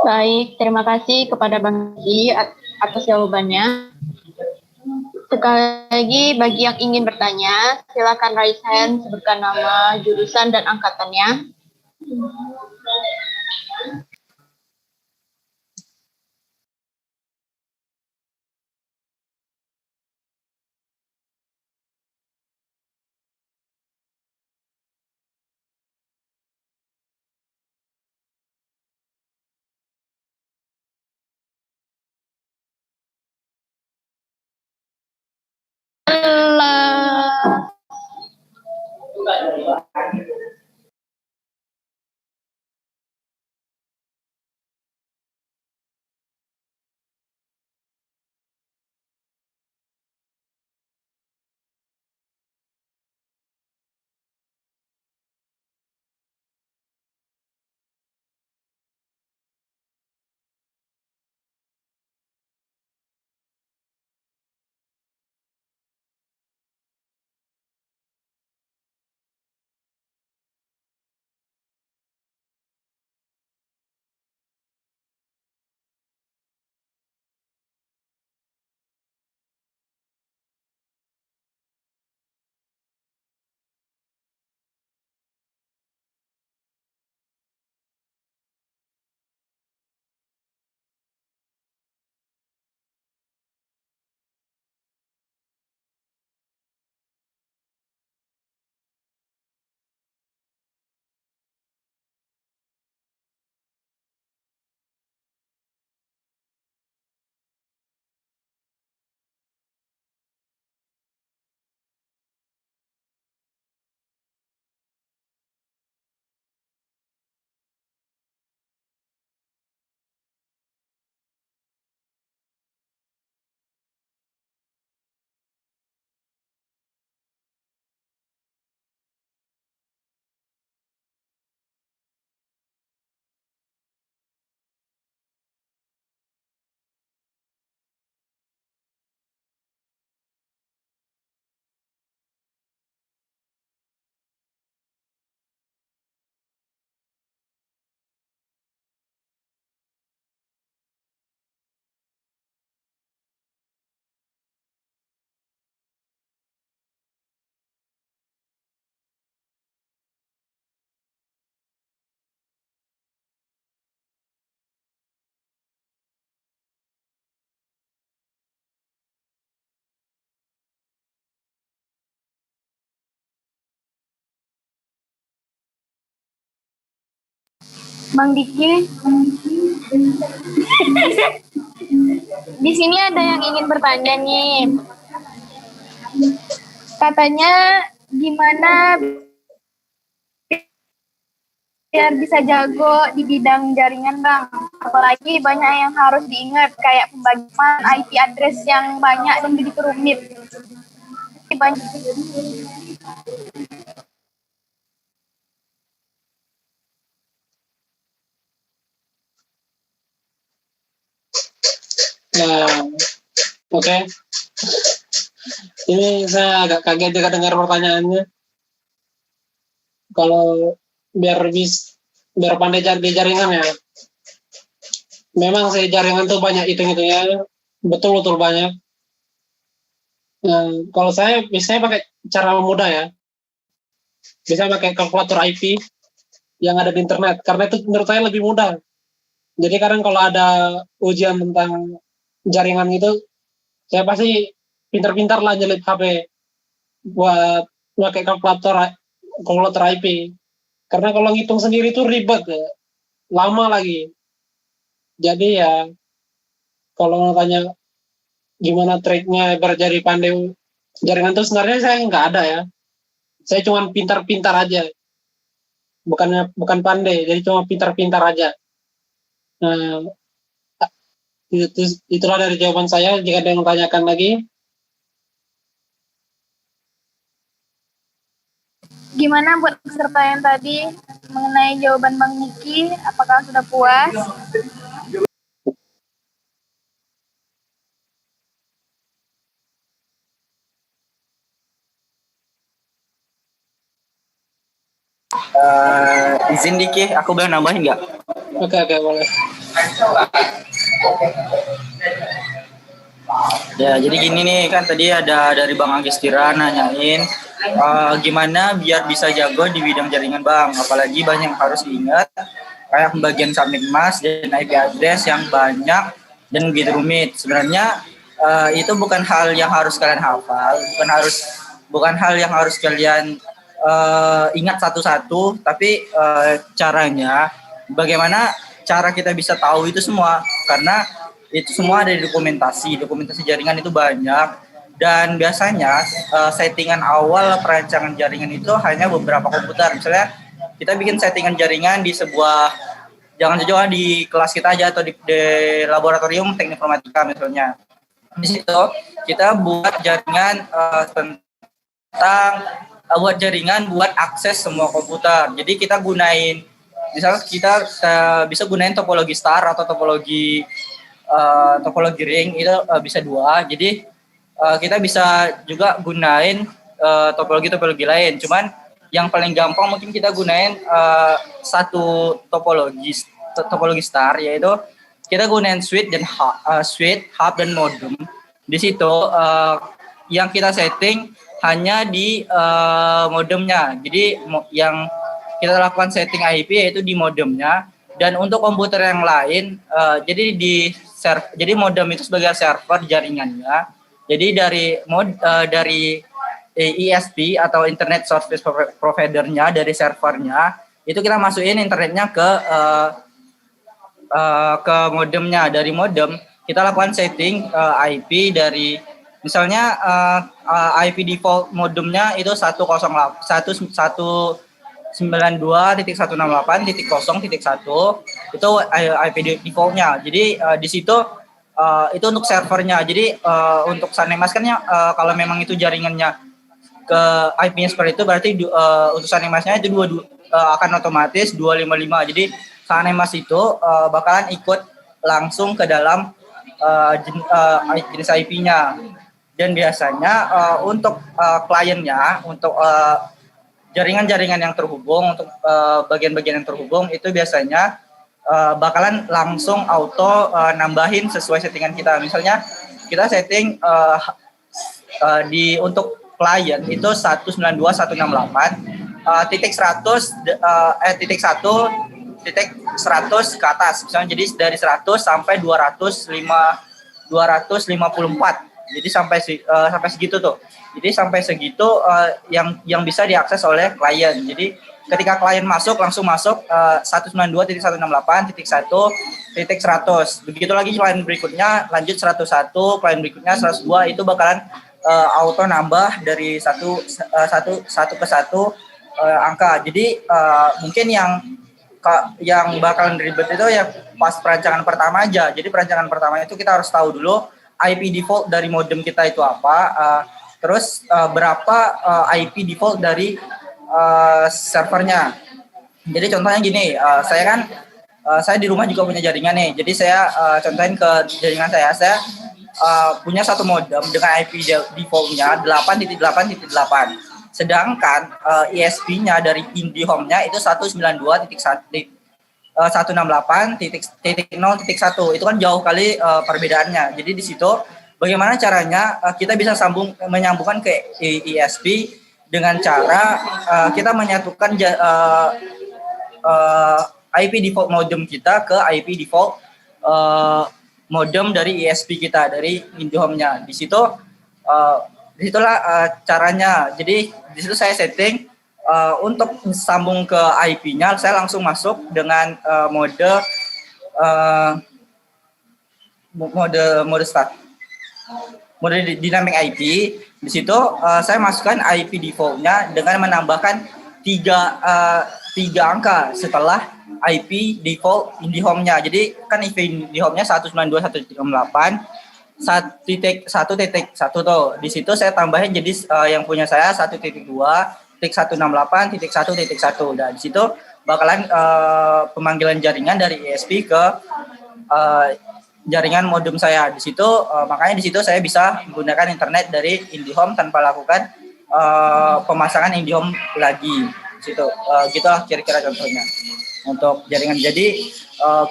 Baik, terima kasih kepada Bang Diki atas jawabannya. Sekali lagi, bagi yang ingin bertanya, silakan raise hand, sebutkan nama, jurusan, dan angkatannya. Bang Diki, di sini ada yang ingin bertanya nih. Katanya gimana biar bisa jago di bidang jaringan, Bang? Apalagi banyak yang harus diingat, kayak pembagian IP address yang banyak dan begitu rumit. Banyak. Ya, oke. Ini saya agak kaget juga dengar pertanyaannya. Kalau biar pandai di jaringan ya. Memang sih jaringan tuh banyak hitung-hitungnya, betul-betul banyak. Kalau saya biasanya pakai cara mudah ya. Bisa pakai kalkulator IP yang ada di internet, karena itu menurut saya lebih mudah. Jadi kadang kalau ada ujian tentang jaringan itu, saya pasti pintar-pintar lah nyelip HP buat pakai kalkulator IP. Karena kalau ngitung sendiri itu ribet ya, lama lagi. Jadi ya, kalau mau tanya gimana triknya biar jadi pandai jaringan itu, sebenarnya saya nggak ada ya. Saya cuma pintar-pintar aja. Bukan pandai, jadi cuma pintar-pintar aja. Nah, itulah dari jawaban saya. Jika ada yang tanyakan lagi. Gimana buat peserta yang tadi mengenai jawaban Bang Niki? Apakah sudah puas? Izin Diki, aku boleh nambahin nggak? Oke, boleh. Ya, jadi gini nih, kan tadi ada dari Bang Agistira nanyain gimana biar bisa jago di bidang jaringan, Bang. Apalagi banyak yang harus diingat, kayak pembagian subnet mask dan IP address yang banyak dan begitu rumit. Sebenarnya itu bukan hal yang harus kalian hafal, bukan hal yang harus kalian ingat satu-satu, tapi caranya bagaimana cara kita bisa tahu itu semua, karena itu semua ada di dokumentasi jaringan itu banyak, dan biasanya settingan awal perancangan jaringan itu hanya beberapa komputer. Misalnya kita bikin settingan jaringan di sebuah, jangan jauh di kelas kita aja atau di laboratorium teknik informatika misalnya. Di situ kita buat jaringan buat akses semua komputer. Jadi kita gunain, misalnya kita bisa gunain topologi star atau topologi ring, itu bisa dua. Jadi kita bisa juga gunain topologi lain. Cuman yang paling gampang mungkin kita gunain satu topologi star, yaitu kita gunain switch, hub dan modem. Di situ yang kita setting hanya di modemnya. Jadi yang kita lakukan setting IP yaitu di modemnya. Dan untuk komputer yang lain, jadi modem itu sebagai server jaringannya. Jadi dari ISP atau Internet Service Provider-nya, dari servernya itu kita masukin internetnya ke modemnya. Dari modem kita lakukan setting IP dari, misalnya IP default modemnya itu 192.168.0.1 itu IP defaultnya. Jadi di situ itu untuk servernya. Jadi untuk SunNIMAS kan kalau memang itu jaringannya ke IP-nya seperti itu, berarti untuk SunNIMAS-nya itu akan otomatis 255. Jadi SunNIMAS itu bakalan ikut langsung ke dalam jenis IP-nya. Dan biasanya untuk kliennya, untuk jaringan-jaringan yang terhubung, untuk bagian-bagian yang terhubung, itu biasanya bakalan langsung auto nambahin sesuai settingan kita. Misalnya kita setting untuk klien itu 192.168.100 ke atas. Misalnya jadi dari 100 sampai 254. Jadi sampai segitu tuh. Jadi sampai segitu yang bisa diakses oleh klien. Jadi ketika klien langsung masuk 192.168.1.100. Begitu lagi klien berikutnya lanjut 101, klien berikutnya 102, itu bakalan auto nambah dari satu ke satu angka. Jadi mungkin yang yang bakalan ribet itu ya pas perancangan pertama aja. Jadi perancangan pertama itu kita harus tahu dulu IP default dari modem kita itu apa, terus berapa IP default dari servernya. Jadi contohnya gini, saya di rumah juga punya jaringan nih. Jadi saya contohin ke jaringan saya punya satu modem dengan IP default-nya 8.8.8. Sedangkan ISP-nya dari IndiHome-nya itu 192.168.0.1. Itu kan jauh kali perbedaannya. Jadi di situ bagaimana caranya kita bisa menyambungkan ke ISP dengan cara kita menyatukan IP default modem kita ke IP default modem dari ISP kita, dari IndiHome-nya. Disitulah caranya. Jadi di situ saya setting untuk sambung ke IP-nya, saya langsung masuk dengan mode dynamic IP. Di situ saya masukkan IP default-nya dengan menambahkan tiga angka setelah IP default IndiHome-nya. Jadi kan IP IndiHome-nya 192.168.1.1 tuh. Di situ saya tambahin jadi yang punya saya 1.2.168.1.1. Dan di situ bakalan pemanggilan jaringan dari ISP ke jaringan modem saya. Di situ makanya di situ saya bisa menggunakan internet dari IndiHome tanpa lakukan pemasangan IndiHome lagi. Situ gitulah kira-kira contohnya untuk jaringan. Jadi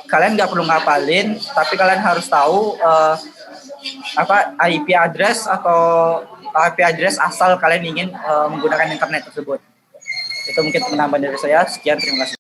kalian nggak perlu ngapalin, tapi kalian harus tahu IP address atau IP address asal kalian ingin menggunakan internet tersebut. Itu mungkin penambahan dari saya. Sekian, terima kasih.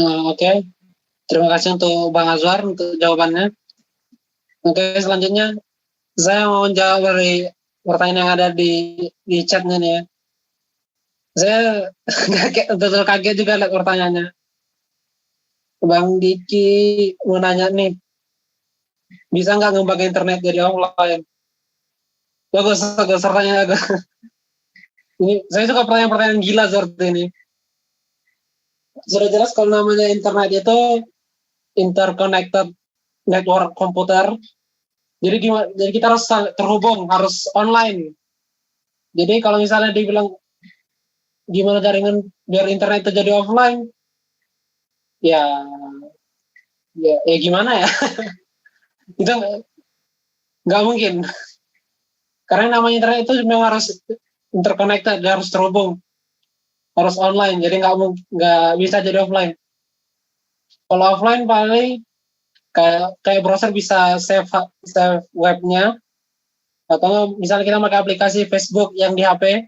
Oke. Terima kasih untuk Bang Azwar untuk jawabannya. Oke, selanjutnya saya mau menjawab dari pertanyaan yang ada di chatnya nih ya. Saya betul kaget juga lihat pertanyaannya. Bang Diki mau nanya nih, bisa nggak ngembangin internet jadi offline? Bagus pertanyaan agak. Ini saya suka pertanyaan gila seperti ini. Sudah jelas kalau namanya internet itu interconnected network komputer. Jadi kita harus terhubung, harus online. Jadi kalau misalnya dibilang gimana jaringan biar internet itu jadi offline, ya gimana ya? Itu nggak mungkin. Karena namanya internet itu memang harus interconnected, dia harus terhubung, harus online. Jadi nggak bisa jadi offline. Kalau offline paling kayak browser bisa save webnya, atau misalnya kita pakai aplikasi Facebook yang di HP,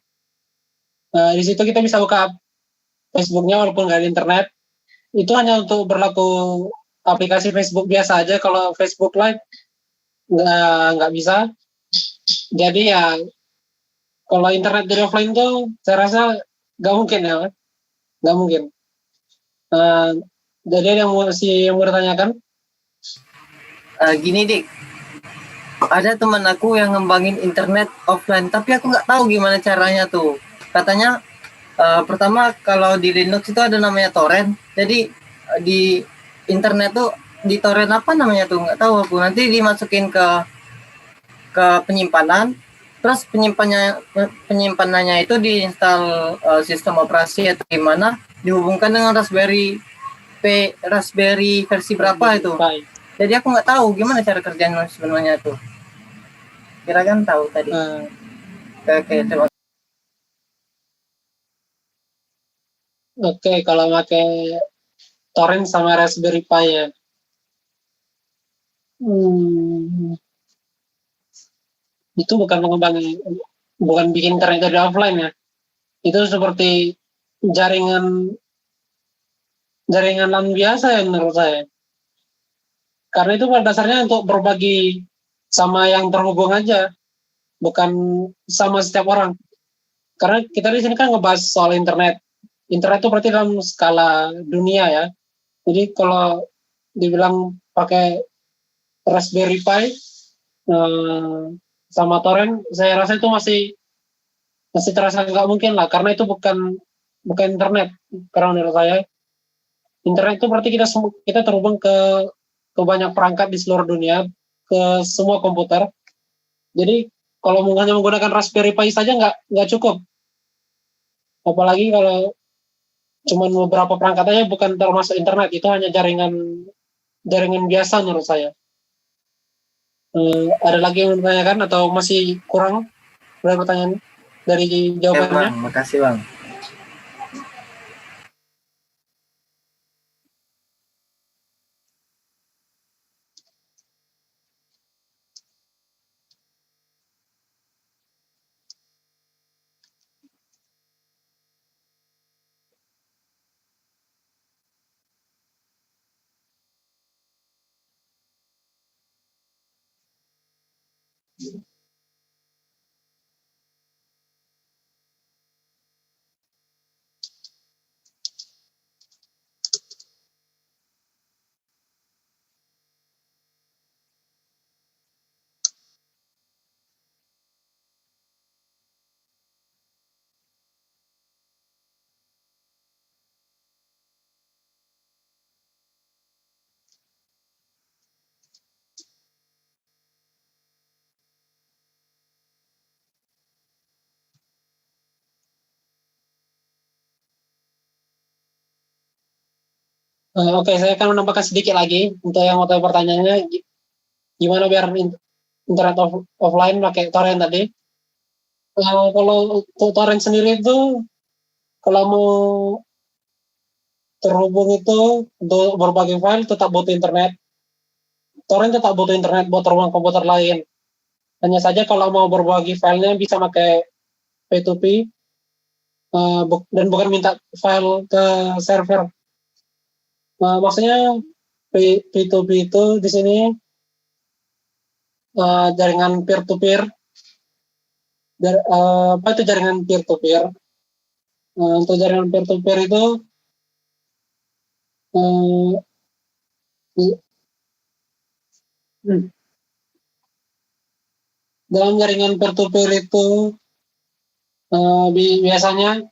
di situ kita bisa buka Facebooknya walaupun nggak ada internet. Itu hanya untuk berlaku aplikasi Facebook biasa aja. Kalau Facebook Live nggak bisa. Jadi ya kalau internet dari offline tuh saya rasa nggak mungkin ya, nggak mungkin. Jadi yang mau ditanyakan? Gini Dik, ada teman aku yang ngembangin internet offline, tapi aku nggak tahu gimana caranya tuh. Katanya pertama kalau di Linux itu ada namanya torrent, jadi di internet tuh di torrent apa namanya tuh nggak tahu aku. Nanti dimasukin ke penyimpanan, terus penyimpanannya itu diinstal sistem operasi atau gimana, dihubungkan dengan Raspberry versi berapa itu. Jadi aku nggak tahu gimana cara kerjanya sebenarnya tuh. Kira-kira tahu tadi. Oke, terima kasih. Oke, kalau pakai torrent sama Raspberry Pi ya. Itu bukan bikin internet dari offline ya. Itu seperti jaringan jaringan LAN biasa ya menurut saya. Karena itu pada dasarnya untuk berbagi sama yang terhubung aja, bukan sama setiap orang. Karena kita di sini kan ngebahas soal internet. Internet itu berarti dalam skala dunia ya. Jadi kalau dibilang pakai Raspberry Pi sama torrent, saya rasa itu masih terasa nggak mungkin lah, karena itu bukan internet. Karena menurut saya internet itu berarti kita terhubung ke banyak perangkat di seluruh dunia, ke semua komputer. Jadi kalau hanya menggunakan Raspberry Pi saja nggak cukup. Apalagi kalau cuma beberapa perangkat aja, bukan termasuk internet, itu hanya jaringan biasa menurut saya. Ada lagi yang menanyakan atau masih kurang dari pertanyaan dari jawabannya? Bang, makasih Bang. Oke, saya akan menambahkan sedikit lagi untuk yang mau tahu pertanyaannya, gimana biar internet offline pakai torrent tadi. Kalau untuk torrent sendiri itu, kalau mau terhubung itu untuk berbagai file tetap butuh internet. Torrent tetap butuh internet buat terbang komputer lain. Hanya saja kalau mau berbagi filenya bisa pakai P2P, dan bukan minta file ke server. Maksudnya P2P itu di sini jaringan peer-to-peer. Apa itu jaringan peer-to-peer? Untuk jaringan peer-to-peer itu dalam jaringan peer-to-peer itu biasanya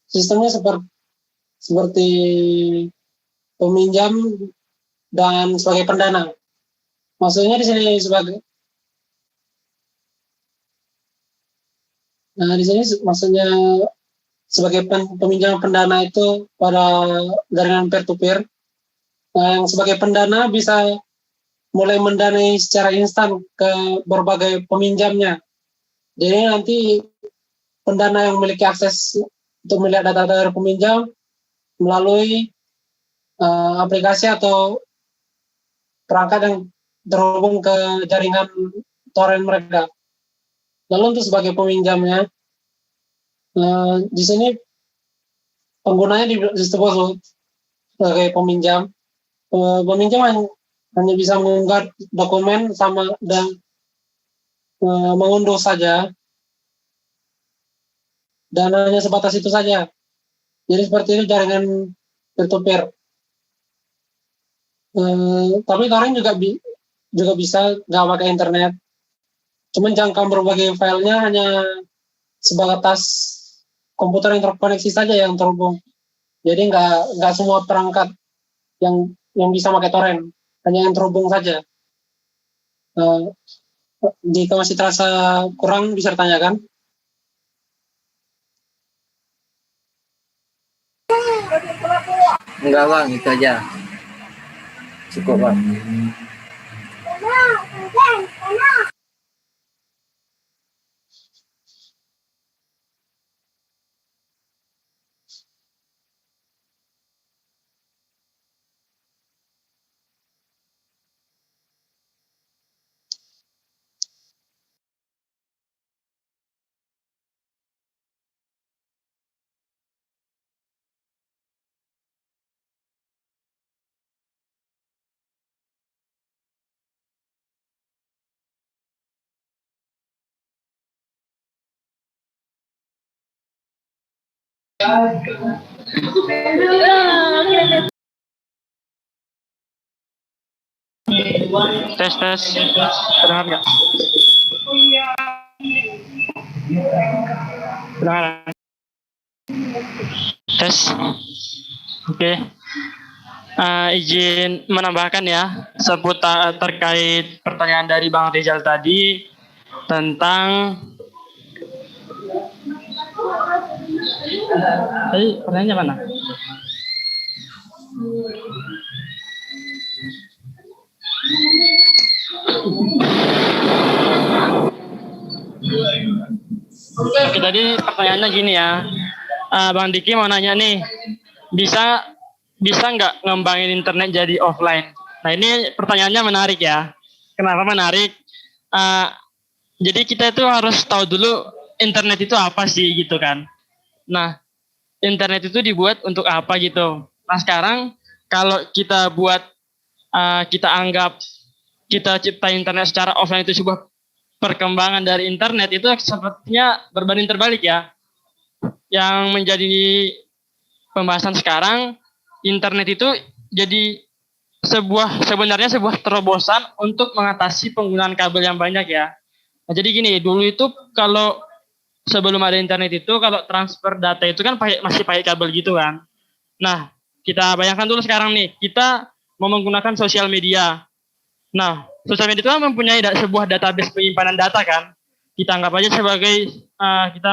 sistemnya seperti peminjam dan sebagai pendana. Maksudnya di sini maksudnya sebagai peminjam pendana itu pada jaringan peer-to-peer. Yang sebagai pendana bisa mulai mendanai secara instan ke berbagai peminjamnya. Jadi nanti pendana yang memiliki akses untuk melihat data-data dari peminjam melalui aplikasi atau perangkat yang terhubung ke jaringan torrent mereka. Lalu untuk sebagai peminjamnya, di sini penggunanya disebut sebagai peminjam. Peminjam hanya bisa mengunggah dokumen dan mengunduh saja, dan hanya sebatas itu saja. Jadi seperti itu jaringan peer-to-peer. Tapi torrent juga bisa nggak pakai internet. Cuman jangkauan berbagai filenya hanya sebatas komputer yang terkoneksi saja yang terhubung. Jadi nggak semua perangkat yang bisa pakai torrent, hanya yang terhubung saja. Jika masih terasa kurang bisa ditanyakan. Enggak Bang, itu aja. Cukup Bang. Tes. Terdengar nggak? Terdengar. Tes. Oke. Izin menambahkan ya seputar terkait pertanyaan dari Bang Rizal tadi tentang pertanyaannya mana? Oke, tadi pertanyaannya gini ya, Bang Diki mau nanya nih, bisa nggak ngembangin internet jadi offline? Nah ini pertanyaannya menarik ya. Kenapa menarik? Jadi kita itu harus tahu dulu internet itu apa sih gitu kan. Nah internet itu dibuat untuk apa gitu. Nah sekarang kalau kita buat, kita anggap kita cipta internet secara offline itu sebuah perkembangan dari internet, itu sepertinya berbanding terbalik ya. Yang menjadi pembahasan sekarang, internet itu jadi sebenarnya sebuah terobosan untuk mengatasi penggunaan kabel yang banyak ya. Nah, jadi gini, dulu itu kalau sebelum ada internet itu, kalau transfer data itu kan masih pakai kabel gitu kan. Nah, kita bayangkan dulu sekarang nih, kita mau menggunakan sosial media. Nah, sosial media itu kan mempunyai sebuah database penyimpanan data kan. Kita anggap aja sebagai kita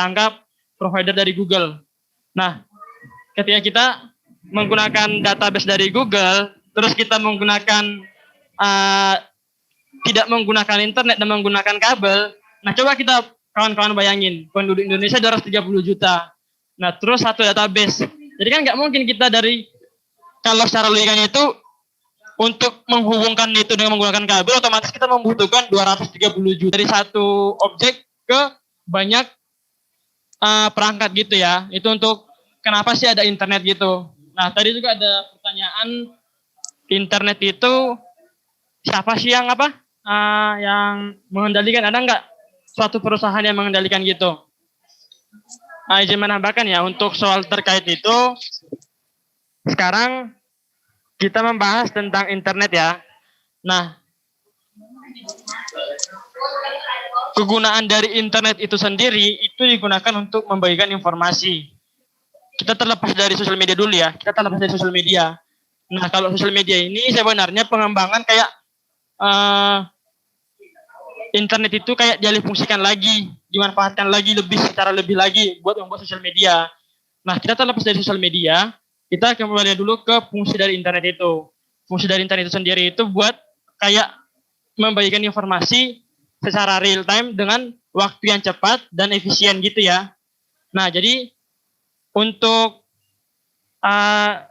anggap provider dari Google. Nah, ketika kita menggunakan database dari Google, terus kita menggunakan tidak menggunakan internet dan menggunakan kabel. Nah, coba kita kawan-kawan bayangin, penduduk Indonesia 230 juta. Nah, terus satu database. Jadi kan nggak mungkin kita kalau secara logikanya itu untuk menghubungkan itu dengan menggunakan kabel, otomatis kita membutuhkan 230 juta dari satu objek ke banyak perangkat gitu ya. Itu untuk kenapa sih ada internet gitu. Nah, tadi juga ada pertanyaan, internet itu siapa sih yang yang mengendalikan? Ada nggak suatu perusahaan yang mengendalikan gitu? Izin menambahkan ya, untuk soal terkait itu, sekarang kita membahas tentang internet ya. Nah, kegunaan dari internet itu sendiri itu digunakan untuk membagikan informasi. Kita terlepas dari sosial media dulu ya. Nah, kalau sosial media ini sebenarnya pengembangan kayak internet itu kayak dialihfungsikan lagi, dimanfaatkan lagi secara lebih lagi buat membuat sosial media. Nah, kita terlepas dari sosial media, kita kembali dulu ke fungsi dari internet itu. Fungsi dari internet itu sendiri itu buat kayak membagikan informasi secara real time dengan waktu yang cepat dan efisien gitu ya. Nah, jadi untuk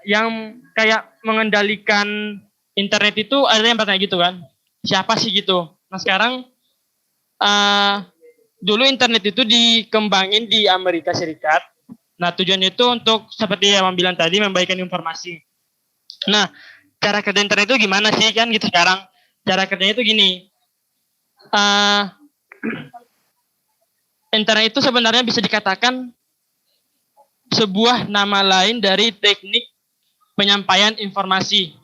yang kayak mengendalikan internet itu ada yang bertanya gitu kan, siapa sih gitu. Nah sekarang dulu internet itu dikembangin di Amerika Serikat. Nah tujuannya itu untuk seperti yang bilang tadi, membagikan informasi. Nah cara kerja internet itu gimana sih kan gitu sekarang. Cara kerjanya itu gini, internet itu sebenarnya bisa dikatakan sebuah nama lain dari teknik penyampaian informasi.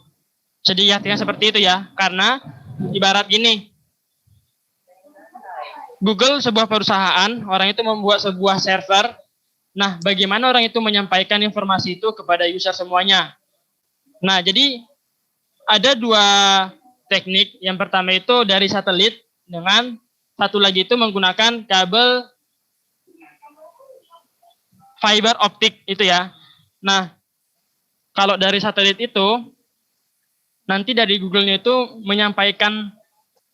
Jadi artinya seperti itu ya, karena ibarat gini, Google sebuah perusahaan, orang itu membuat sebuah server. Nah, bagaimana orang itu menyampaikan informasi itu kepada user semuanya? Nah, jadi ada dua teknik. Yang pertama itu dari satelit, dengan satu lagi itu menggunakan kabel fiber optik itu ya. Nah, kalau dari satelit itu, nanti dari Google-nya itu menyampaikan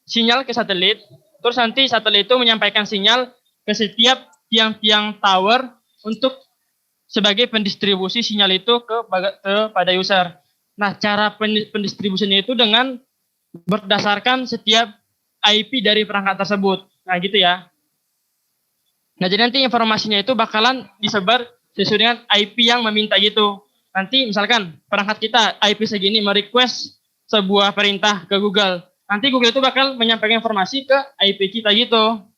sinyal ke satelit, terus nanti satelit itu menyampaikan sinyal ke setiap tiang-tiang tower untuk sebagai pendistribusi sinyal itu kepada user. Nah, cara pendistribusinya itu dengan berdasarkan setiap IP dari perangkat tersebut. Nah, gitu ya. Nah, jadi nanti informasinya itu bakalan disebar sesuai dengan IP yang meminta gitu. Nanti misalkan perangkat kita IP segini merequest sebuah perintah ke Google. Nanti Google itu bakal menyampaikan informasi ke IP kita gitu.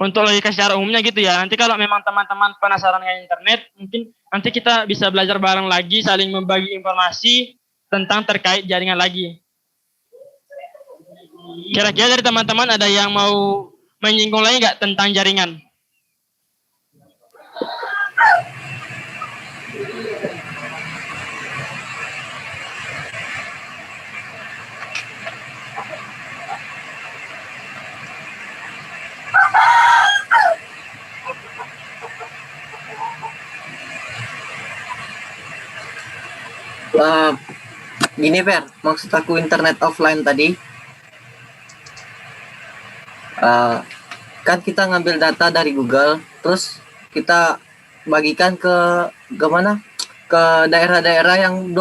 untuk logika secara umumnya gitu ya. Nanti kalau memang teman-teman penasaran dengan internet, mungkin nanti kita bisa belajar bareng lagi, saling membagi informasi tentang terkait jaringan lagi. Kira-kira dari teman-teman ada yang mau menyinggung lagi nggak tentang jaringan? Gini Per, maksud aku internet offline tadi, kan kita ngambil data dari Google, terus kita bagikan ke mana? Ke daerah-daerah yang